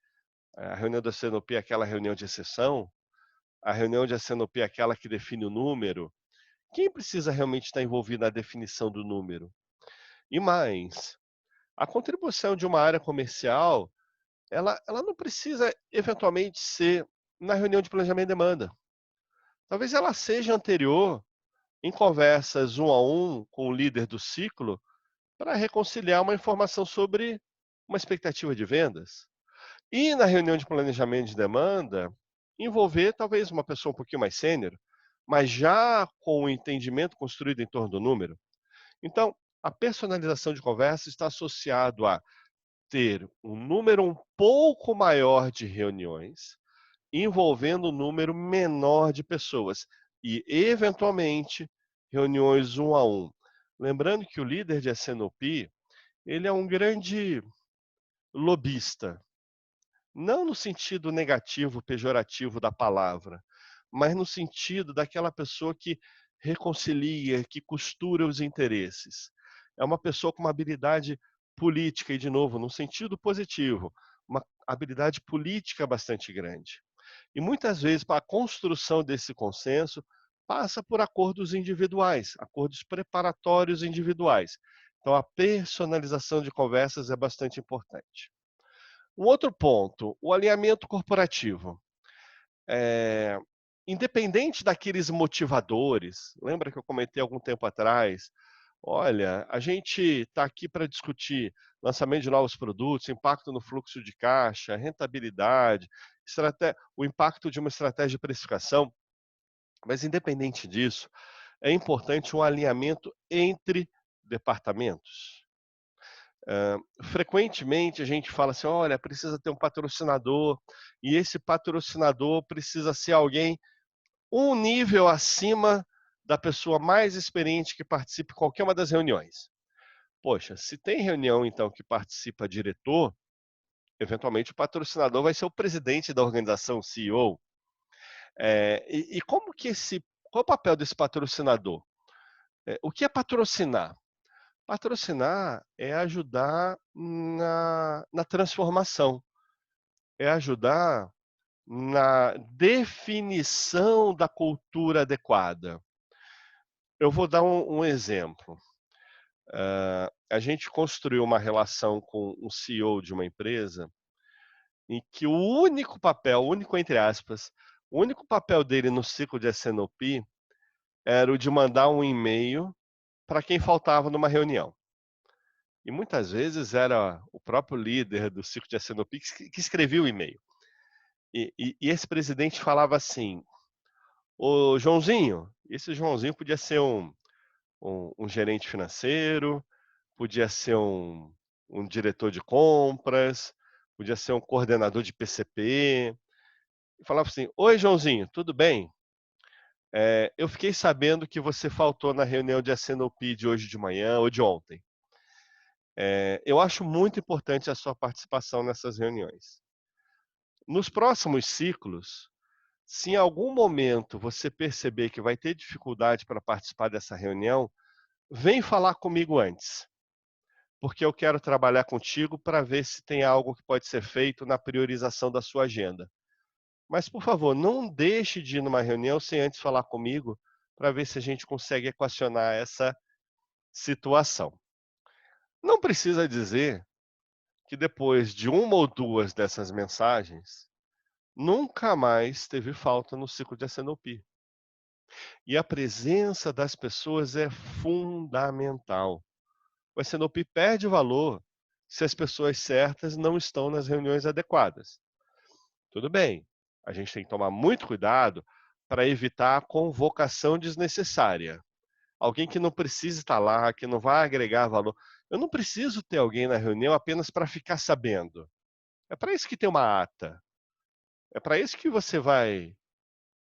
A reunião da SNOP é aquela reunião de exceção? A reunião de SNOP é aquela que define o número? Quem precisa realmente estar envolvido na definição do número? E mais, a contribuição de uma área comercial, ela não precisa eventualmente ser na reunião de planejamento de demanda. Talvez ela seja anterior, em conversas um a um com o líder do ciclo, para reconciliar uma informação sobre uma expectativa de vendas. E na reunião de planejamento de demanda, envolver talvez uma pessoa um pouquinho mais sênior, mas já com o entendimento construído em torno do número. Então, a personalização de conversa está associado a ter um número um pouco maior de reuniões, envolvendo um número menor de pessoas e, eventualmente, reuniões um a um. Lembrando que o líder de SNOP, ele é um grande lobista, não no sentido negativo, pejorativo da palavra, mas no sentido daquela pessoa que reconcilia, que costura os interesses. É uma pessoa com uma habilidade política, e de novo, no sentido positivo, uma habilidade política bastante grande. E muitas vezes, para a construção desse consenso, passa por acordos individuais, acordos preparatórios individuais. Então, a personalização de conversas é bastante importante. Um outro ponto, o alinhamento corporativo. É, independente daqueles motivadores, lembra que eu comentei algum tempo atrás? Olha, a gente está aqui para discutir lançamento de novos produtos, impacto no fluxo de caixa, rentabilidade, o impacto de uma estratégia de precificação, mas independente disso, é importante um alinhamento entre departamentos. Frequentemente a gente fala assim: olha, precisa ter um patrocinador, e esse patrocinador precisa ser alguém um nível acima da pessoa mais experiente que participe de qualquer uma das reuniões. Poxa, se tem reunião então que participa diretor, eventualmente o patrocinador vai ser o presidente da organização, o CEO. E como que qual o papel desse patrocinador? O que é patrocinar? Patrocinar é ajudar na transformação, é ajudar na definição da cultura adequada. Eu vou dar um exemplo. A gente construiu uma relação com um CEO de uma empresa em que o único entre aspas, o único papel dele no ciclo de SNOP era o de mandar um e-mail para quem faltava numa reunião. E muitas vezes era o próprio líder do ciclo de SNOP que escrevia o e-mail. E esse presidente falava assim: ô Joãozinho, esse Joãozinho podia ser um gerente financeiro, podia ser um diretor de compras, podia ser um coordenador de PCP. E falava assim: oi Joãozinho, tudo bem? Eu fiquei sabendo que você faltou na reunião de SNOP de hoje de manhã ou de ontem. Eu acho muito importante a sua participação nessas reuniões. Nos próximos ciclos, se em algum momento você perceber que vai ter dificuldade para participar dessa reunião, vem falar comigo antes, porque eu quero trabalhar contigo para ver se tem algo que pode ser feito na priorização da sua agenda. Mas, por favor, não deixe de ir numa reunião sem antes falar comigo para ver se a gente consegue equacionar essa situação. Não precisa dizer que depois de uma ou duas dessas mensagens, nunca mais teve falta no ciclo de SNOP. E a presença das pessoas é fundamental. O SNOP perde valor se as pessoas certas não estão nas reuniões adequadas. Tudo bem, a gente tem que tomar muito cuidado para evitar a convocação desnecessária. Alguém que não precisa estar lá, que não vai agregar valor. Eu não preciso ter alguém na reunião apenas para ficar sabendo. É para isso que tem uma ata. É para isso que você vai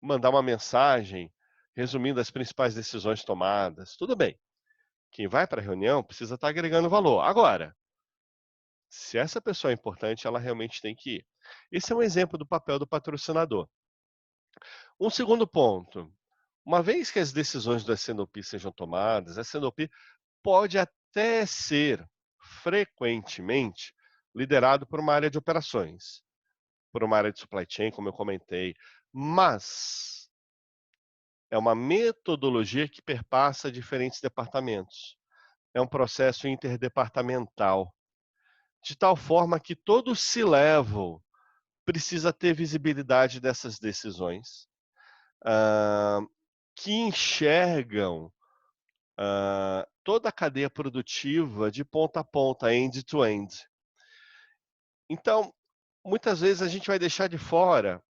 mandar uma mensagem resumindo as principais decisões tomadas. Tudo bem. Quem vai para a reunião precisa estar agregando valor. Agora, se essa pessoa é importante, ela realmente tem que ir. Esse é um exemplo do papel do patrocinador. Um segundo ponto. Uma vez que as decisões do SNOP sejam tomadas, a SNOP pode até ser, frequentemente, liderado por uma área de operações, por uma área de supply chain, como eu comentei, mas é uma metodologia que perpassa diferentes departamentos. É um processo interdepartamental, de tal forma que todo C-level precisa ter visibilidade dessas decisões, que enxergam toda a cadeia produtiva de ponta a ponta, end-to-end. Então, muitas vezes a gente vai deixar de fora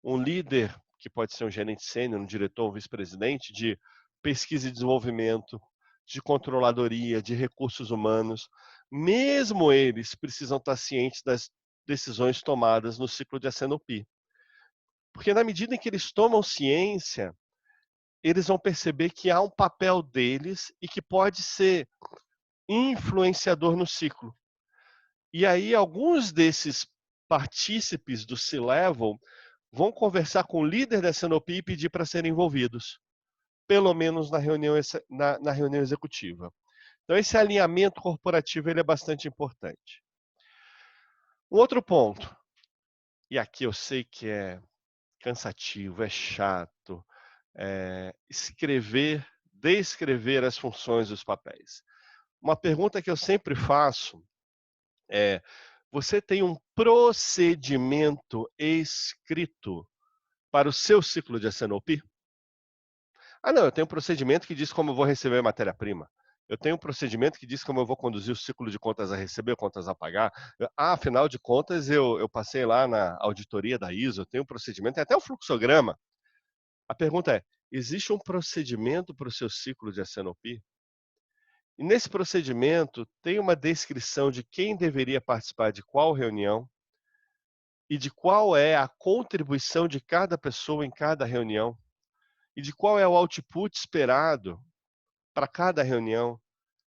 um líder, que pode ser um gerente sênior, um diretor, um vice-presidente, de pesquisa e desenvolvimento, de controladoria, de recursos humanos, mesmo eles precisam estar cientes das decisões tomadas no ciclo de S&OP. Porque na medida em que eles tomam ciência, eles vão perceber que há um papel deles e que pode ser influenciador no ciclo. E aí alguns desses partícipes do C-Level vão conversar com o líder da S&OP e pedir para serem envolvidos, pelo menos na reunião executiva. Então esse alinhamento corporativo ele é bastante importante. Um outro ponto, e aqui eu sei que é cansativo, é chato, descrever as funções dos papéis. Uma pergunta que eu sempre faço é: você tem um procedimento escrito para o seu ciclo de S&OP? Ah, não, eu tenho um procedimento que diz como eu vou receber a matéria-prima. Eu tenho um procedimento que diz como eu vou conduzir o ciclo de contas a receber, contas a pagar. Afinal de contas, eu passei lá na auditoria da ISO, eu tenho um procedimento, tem até um fluxograma. A pergunta é: existe um procedimento para o seu ciclo de S&OP? E nesse procedimento tem uma descrição de quem deveria participar de qual reunião e de qual é a contribuição de cada pessoa em cada reunião e de qual é o output esperado para cada reunião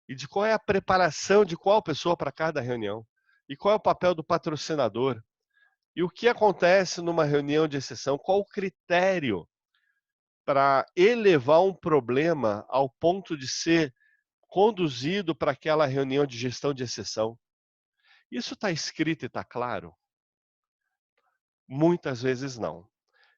e de qual é a preparação de qual pessoa para cada reunião e qual é o papel do patrocinador e o que acontece numa reunião de exceção, qual o critério para elevar um problema ao ponto de ser conduzido para aquela reunião de gestão de exceção. Isso está escrito e está claro? Muitas vezes não.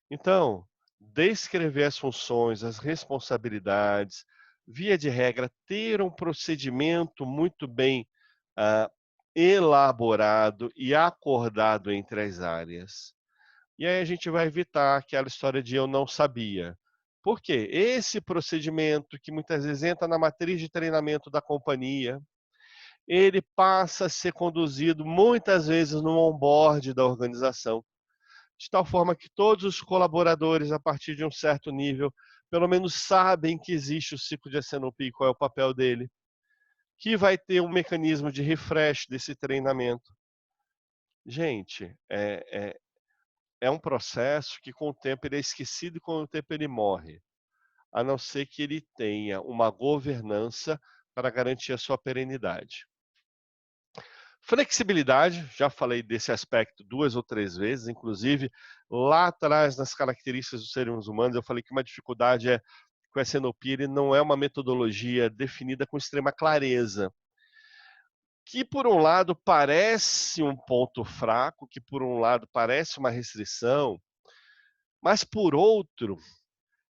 Então, descrever as funções, as responsabilidades, via de regra, ter um procedimento muito bem ah, elaborado e acordado entre as áreas. E aí a gente vai evitar aquela história de eu não sabia. Por quê? Esse procedimento, que muitas vezes entra na matriz de treinamento da companhia, ele passa a ser conduzido muitas vezes no onboard da organização, de tal forma que todos os colaboradores, a partir de um certo nível, pelo menos sabem que existe o ciclo de S&OP e qual é o papel dele, que vai ter um mecanismo de refresh desse treinamento. Gente, é um processo que com o tempo ele é esquecido e com o tempo ele morre, a não ser que ele tenha uma governança para garantir a sua perenidade. Flexibilidade, já falei desse aspecto 2 ou 3 vezes, inclusive lá atrás nas características dos seres humanos eu falei que uma dificuldade é que o S&OP ele não é uma metodologia definida com extrema clareza, que por um lado parece um ponto fraco, que por um lado parece uma restrição, mas por outro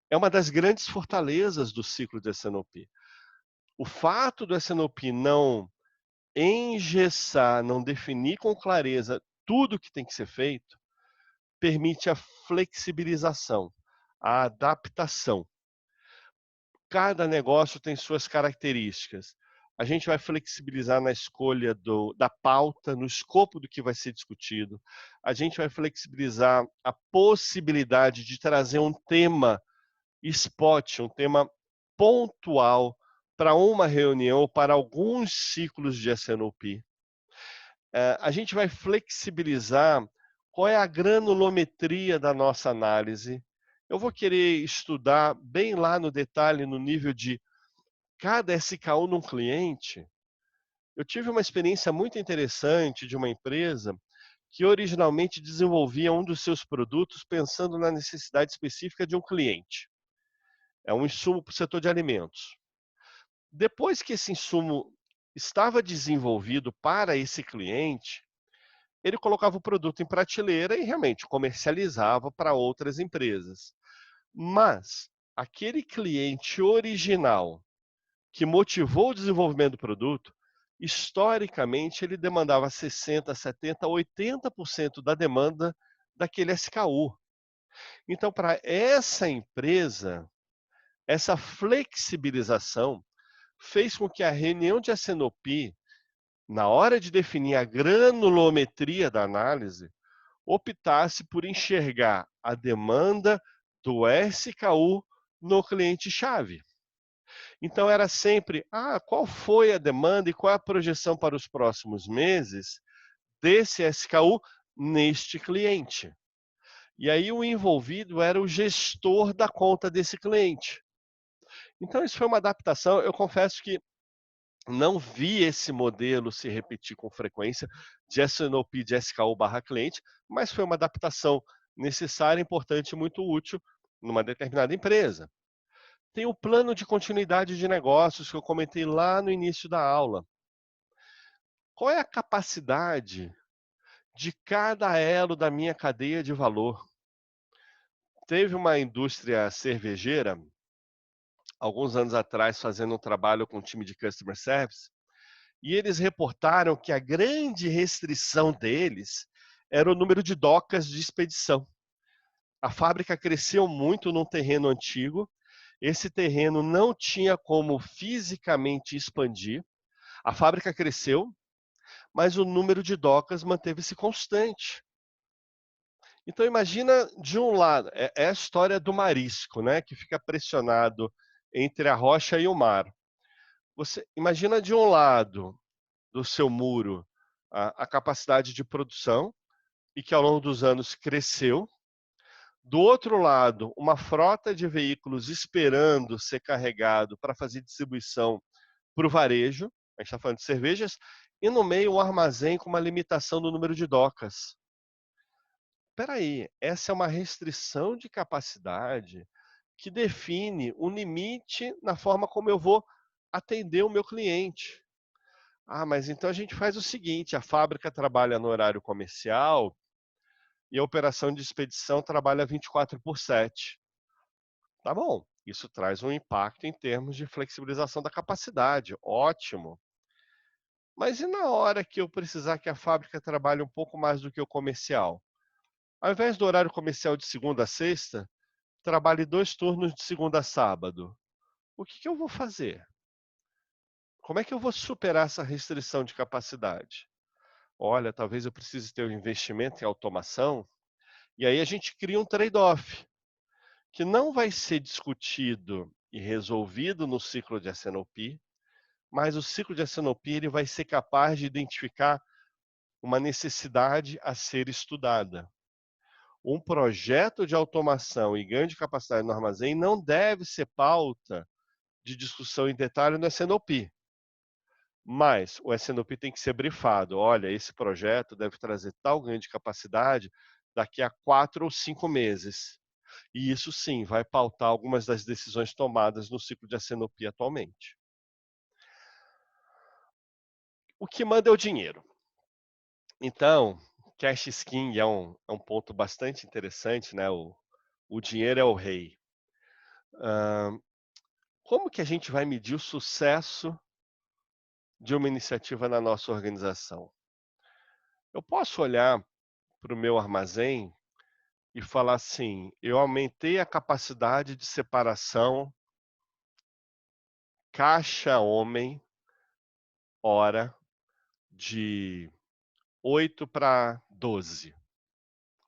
é uma das grandes fortalezas do ciclo de S&OP. O fato do S&OP não engessar, não definir com clareza tudo o que tem que ser feito, permite a flexibilização, a adaptação. Cada negócio tem suas características. A gente vai flexibilizar na escolha da pauta, no escopo do que vai ser discutido. A gente vai flexibilizar a possibilidade de trazer um tema spot, um tema pontual para uma reunião ou para alguns ciclos de S&OP. A gente vai flexibilizar qual é a granulometria da nossa análise. Eu vou querer estudar bem lá no detalhe, no nível de cada SKU num cliente. Eu tive uma experiência muito interessante de uma empresa que originalmente desenvolvia um dos seus produtos pensando na necessidade específica de um cliente. É um insumo para o setor de alimentos. Depois que esse insumo estava desenvolvido para esse cliente, ele colocava o produto em prateleira e realmente comercializava para outras empresas. Mas aquele cliente original que motivou o desenvolvimento do produto, historicamente ele demandava 60%, 70%, 80% da demanda daquele SKU. Então, para essa empresa, essa flexibilização fez com que a reunião de S&OP, na hora de definir a granulometria da análise, optasse por enxergar a demanda do SKU no cliente-chave. Então era sempre, qual foi a demanda e qual é a projeção para os próximos meses desse SKU neste cliente? E aí o envolvido era o gestor da conta desse cliente. Então isso foi uma adaptação, eu confesso que não vi esse modelo se repetir com frequência de S&OP de SKU/cliente, mas foi uma adaptação necessária, importante e muito útil numa determinada empresa. Tem o plano de continuidade de negócios que eu comentei lá no início da aula. Qual é a capacidade de cada elo da minha cadeia de valor? Teve uma indústria cervejeira, alguns anos atrás, fazendo um trabalho com um time de customer service, e eles reportaram que a grande restrição deles era o número de docas de expedição. A fábrica cresceu muito num terreno antigo, esse terreno não tinha como fisicamente expandir, a fábrica cresceu, mas o número de docas manteve-se constante. Então imagina de um lado, é a história do marisco, né, que fica pressionado entre a rocha e o mar. Você imagina de um lado do seu muro a capacidade de produção e que ao longo dos anos cresceu. Do outro lado, uma frota de veículos esperando ser carregado para fazer distribuição para o varejo, a gente está falando de cervejas, e no meio um armazém com uma limitação do número de docas. Espera aí, essa é uma restrição de capacidade que define um limite na forma como eu vou atender o meu cliente. Mas então a gente faz o seguinte: a fábrica trabalha no horário comercial e a operação de expedição trabalha 24/7. Tá bom, isso traz um impacto em termos de flexibilização da capacidade, ótimo. Mas e na hora que eu precisar que a fábrica trabalhe um pouco mais do que o comercial? Ao invés do horário comercial de segunda a sexta, trabalhe 2 turnos de segunda a sábado. O que eu vou fazer? Como é que eu vou superar essa restrição de capacidade? Olha, talvez eu precise ter um investimento em automação, e aí a gente cria um trade-off, que não vai ser discutido e resolvido no ciclo de S&OP, mas o ciclo de S&OP ele vai ser capaz de identificar uma necessidade a ser estudada. Um projeto de automação e ganho de capacidade no armazém não deve ser pauta de discussão em detalhe no S&OP. Mas o S&OP tem que ser brifado. Olha, esse projeto deve trazer tal ganho de capacidade daqui a 4 ou 5 meses. E isso sim vai pautar algumas das decisões tomadas no ciclo de S&OP atualmente. O que manda é o dinheiro. Então, cash is king é um ponto bastante interessante, né? O dinheiro é o rei. Como que a gente vai medir o sucesso de uma iniciativa na nossa organização? Eu posso olhar para o meu armazém e falar assim: eu aumentei a capacidade de separação caixa homem hora de 8 para 12.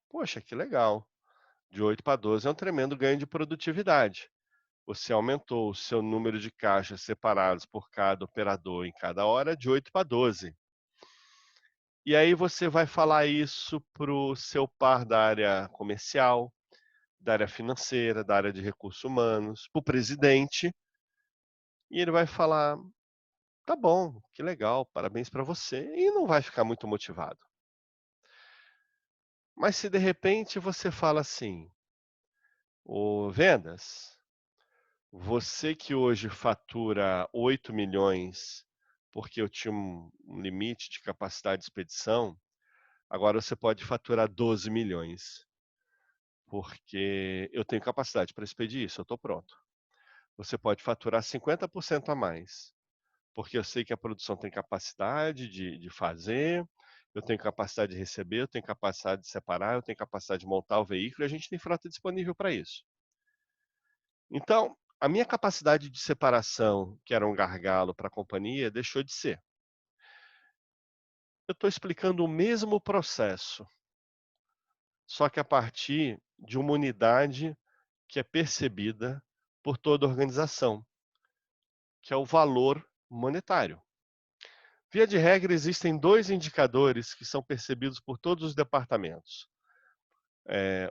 Poxa, que legal. De 8 para 12 é um tremendo ganho de produtividade. Você aumentou o seu número de caixas separados por cada operador em cada hora de 8 para 12. E aí você vai falar isso para o seu par da área comercial, da área financeira, da área de recursos humanos, para o presidente, e ele vai falar: tá bom, que legal, parabéns para você, e não vai ficar muito motivado. Mas se de repente você fala assim: ô vendas, você que hoje fatura 8 milhões, porque eu tinha um limite de capacidade de expedição, agora você pode faturar 12 milhões, porque eu tenho capacidade para expedir isso, eu estou pronto. Você pode faturar 50% a mais, porque eu sei que a produção tem capacidade de fazer, eu tenho capacidade de receber, eu tenho capacidade de separar, eu tenho capacidade de montar o veículo e a gente tem frota disponível para isso. Então, a minha capacidade de separação, que era um gargalo para a companhia, deixou de ser. Eu estou explicando o mesmo processo, só que a partir de uma unidade que é percebida por toda a organização. que é o valor monetário. Via de regra, existem dois indicadores que são percebidos por todos os departamentos.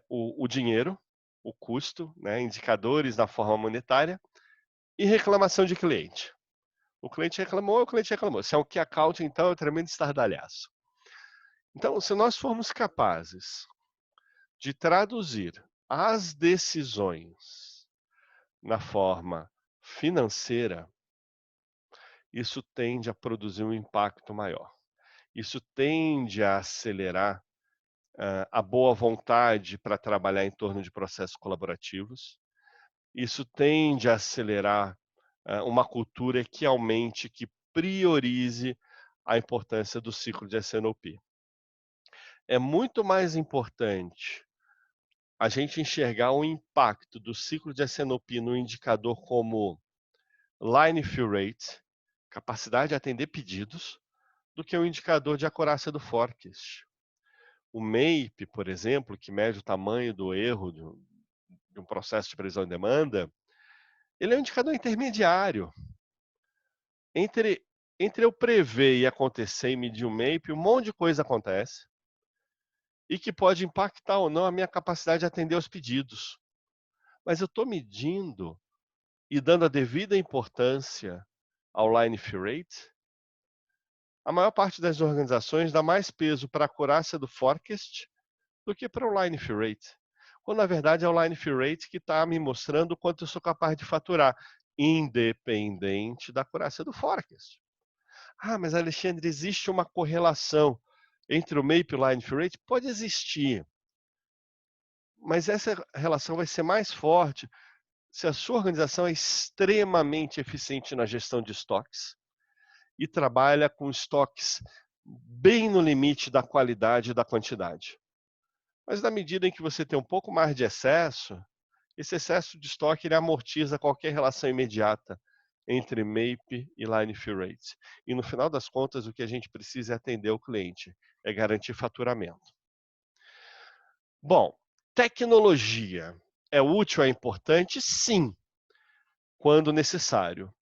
O dinheiro, o custo, né, indicadores na forma monetária, e reclamação de cliente. O cliente reclamou. Se é um key account, então é um tremendo estardalhaço. Então, se nós formos capazes de traduzir as decisões na forma financeira, isso tende a produzir um impacto maior. Isso tende a acelerar a boa vontade para trabalhar em torno de processos colaborativos. Isso tende a acelerar uma cultura que aumente, que priorize a importância do ciclo de S&OP. É muito mais importante a gente enxergar o impacto do ciclo de S&OP no indicador como line fill rate, capacidade de atender pedidos, do que o indicador de acurácia do forecast. O MAPE, por exemplo, que mede o tamanho do erro de um processo de previsão de demanda, ele é um indicador intermediário. Entre eu prever e acontecer e medir o MAPE, um monte de coisa acontece e que pode impactar ou não a minha capacidade de atender aos pedidos. Mas eu estou medindo e dando a devida importância ao line fill rate. A maior parte das organizações dá mais peso para a acurácia do forecast do que para o line fill rate. Quando na verdade é o line fill rate que está me mostrando o quanto eu sou capaz de faturar, independente da acurácia do forecast. Ah, mas Alexandre, existe uma correlação entre o MAPE e o line fill rate? Pode existir, mas essa relação vai ser mais forte se a sua organização é extremamente eficiente na gestão de estoques e trabalha com estoques bem no limite da qualidade e da quantidade. Mas na medida em que você tem um pouco mais de excesso, esse excesso de estoque ele amortiza qualquer relação imediata entre MAPE e line fill rate. E no final das contas, o que a gente precisa é atender o cliente, é garantir faturamento. Bom, tecnologia é útil, é importante? Sim, quando necessário.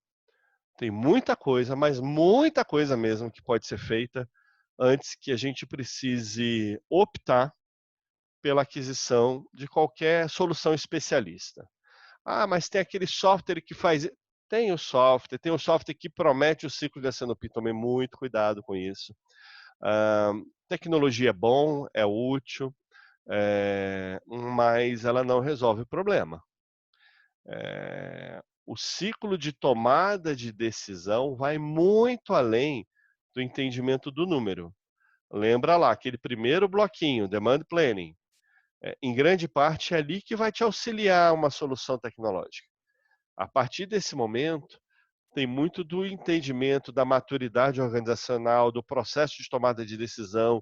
Tem muita coisa, mas muita coisa mesmo que pode ser feita antes que a gente precise optar pela aquisição de qualquer solução especialista. Ah, mas tem aquele software que faz. Tem um software que promete o ciclo de S&OP, tome muito cuidado com isso. Tecnologia é bom, é útil, mas ela não resolve o problema. O ciclo de tomada de decisão vai muito além do entendimento do número. Lembra lá, aquele primeiro bloquinho, Demand Planning, em grande parte é ali que vai te auxiliar uma solução tecnológica. A partir desse momento, tem muito do entendimento da maturidade organizacional, do processo de tomada de decisão,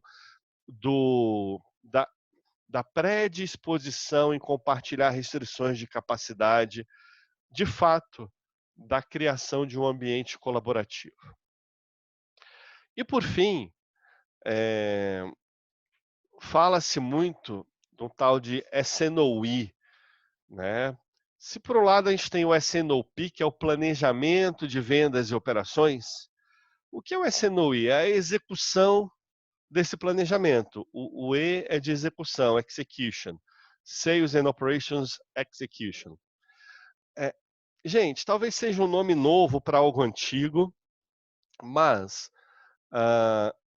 da predisposição em compartilhar restrições de capacidade, de fato, da criação de um ambiente colaborativo. E, por fim, fala-se muito do tal de S&OE, né? Se por um lado a gente tem o S&OP, que é o planejamento de vendas e operações, o que é o S&OE? É a execução desse planejamento. O E é de execução, execution. Sales and Operations Execution. Gente, talvez seja um nome novo para algo antigo, mas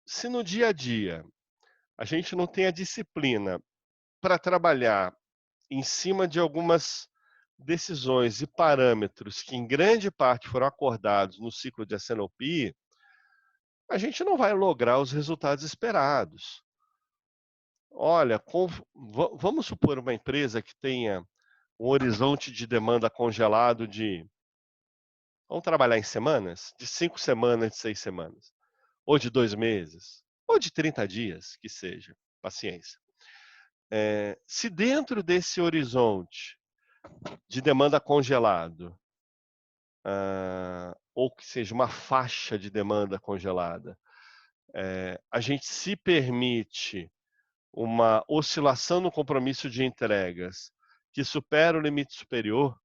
se no dia a dia a gente não tem a disciplina para trabalhar em cima de algumas decisões e parâmetros que em grande parte foram acordados no ciclo de S&OP, a gente não vai lograr os resultados esperados. Olha, vamos supor uma empresa que tenha um horizonte de demanda congelado de, vamos trabalhar em semanas? De 5 semanas, de 6 semanas. Ou de 2 meses. Ou de 30 dias, que seja. Paciência. Se dentro desse horizonte de demanda congelado, ou que seja uma faixa de demanda congelada, a gente se permite uma oscilação no compromisso de entregas que supera o limite superior,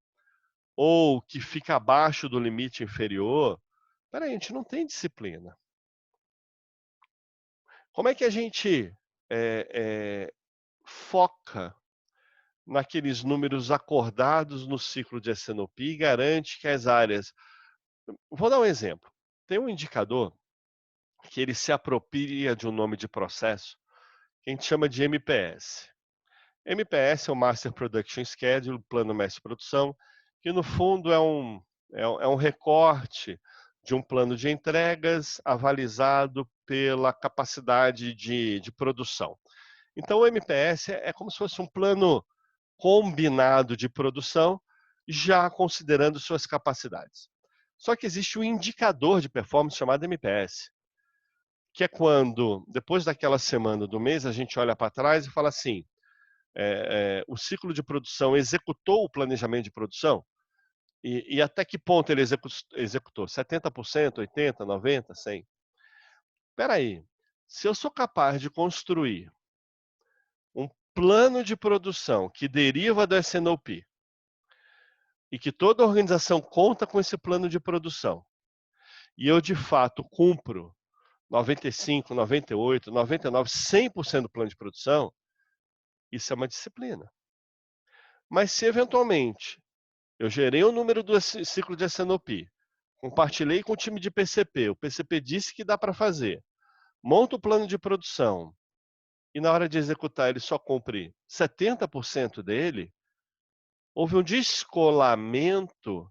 ou que fica abaixo do limite inferior, espera aí, a gente não tem disciplina. Como é que a gente foca naqueles números acordados no ciclo de S&OP e garante que as áreas... Vou dar um exemplo. Tem um indicador que ele se apropria de um nome de processo que a gente chama de MPS. MPS é o Master Production Schedule, Plano Mestre de Produção, que no fundo é um recorte de um plano de entregas avalizado pela capacidade de produção. Então, o MPS é como se fosse um plano combinado de produção, já considerando suas capacidades. Só que existe um indicador de performance chamado MPS, que é quando, depois daquela semana do mês, a gente olha para trás e fala assim, o ciclo de produção executou o planejamento de produção? E até que ponto ele executou? 70%, 80%, 90%, 100%? Espera aí, se eu sou capaz de construir um plano de produção que deriva do S&OP e que toda organização conta com esse plano de produção, e eu de fato cumpro 95%, 98%, 99%, 100% do plano de produção, isso é uma disciplina. Mas se eventualmente eu gerei o número do ciclo de S&OP, compartilhei com o time de PCP, o PCP disse que dá para fazer, monta o plano de produção e na hora de executar ele só cumpre 70% dele, houve um descolamento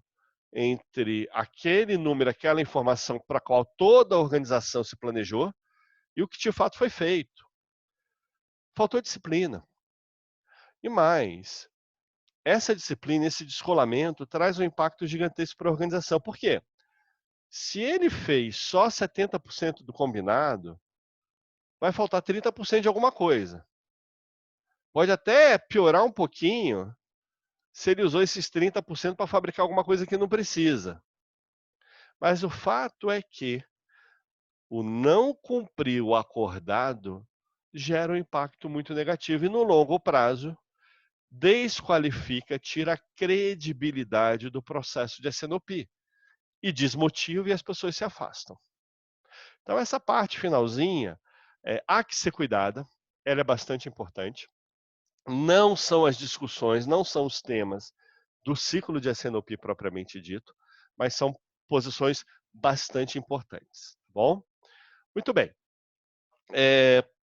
entre aquele número, aquela informação para a qual toda a organização se planejou e o que de fato foi feito. Faltou disciplina. E mais, essa disciplina, esse descolamento, traz um impacto gigantesco para a organização. Por quê? Se ele fez só 70% do combinado, vai faltar 30% de alguma coisa. Pode até piorar um pouquinho se ele usou esses 30% para fabricar alguma coisa que não precisa. Mas o fato é que o não cumprir o acordado gera um impacto muito negativo e, no longo prazo, desqualifica, tira a credibilidade do processo de S&OP e desmotiva e as pessoas se afastam. Então, essa parte finalzinha, há que ser cuidada, ela é bastante importante. Não são as discussões, não são os temas do ciclo de S&OP propriamente dito, mas são posições bastante importantes, tá bom? Muito bem.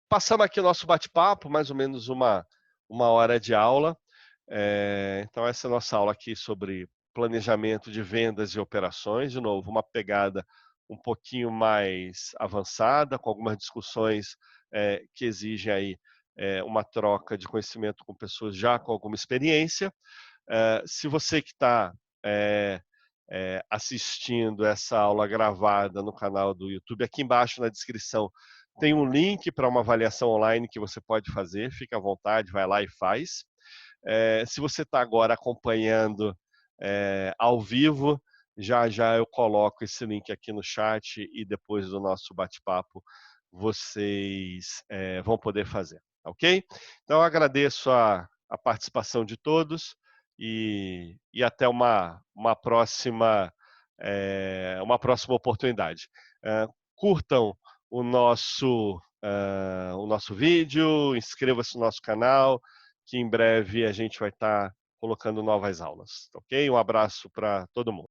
Passamos aqui o nosso bate-papo, mais ou menos uma hora de aula. Então, essa é a nossa aula aqui sobre planejamento de vendas e operações. De novo, uma pegada um pouquinho mais avançada, com algumas discussões que exigem aí uma troca de conhecimento com pessoas já com alguma experiência. Se você que está assistindo essa aula gravada no canal do YouTube, aqui embaixo na descrição tem um link para uma avaliação online que você pode fazer, fica à vontade, vai lá e faz. Se você está agora acompanhando ao vivo, já já eu coloco esse link aqui no chat e depois do nosso bate-papo vocês vão poder fazer, ok? Então eu agradeço a participação de todos e até uma próxima oportunidade. Curtam o nosso vídeo, inscreva-se no nosso canal, que em breve a gente vai estar colocando novas aulas, ok? Um abraço para todo mundo.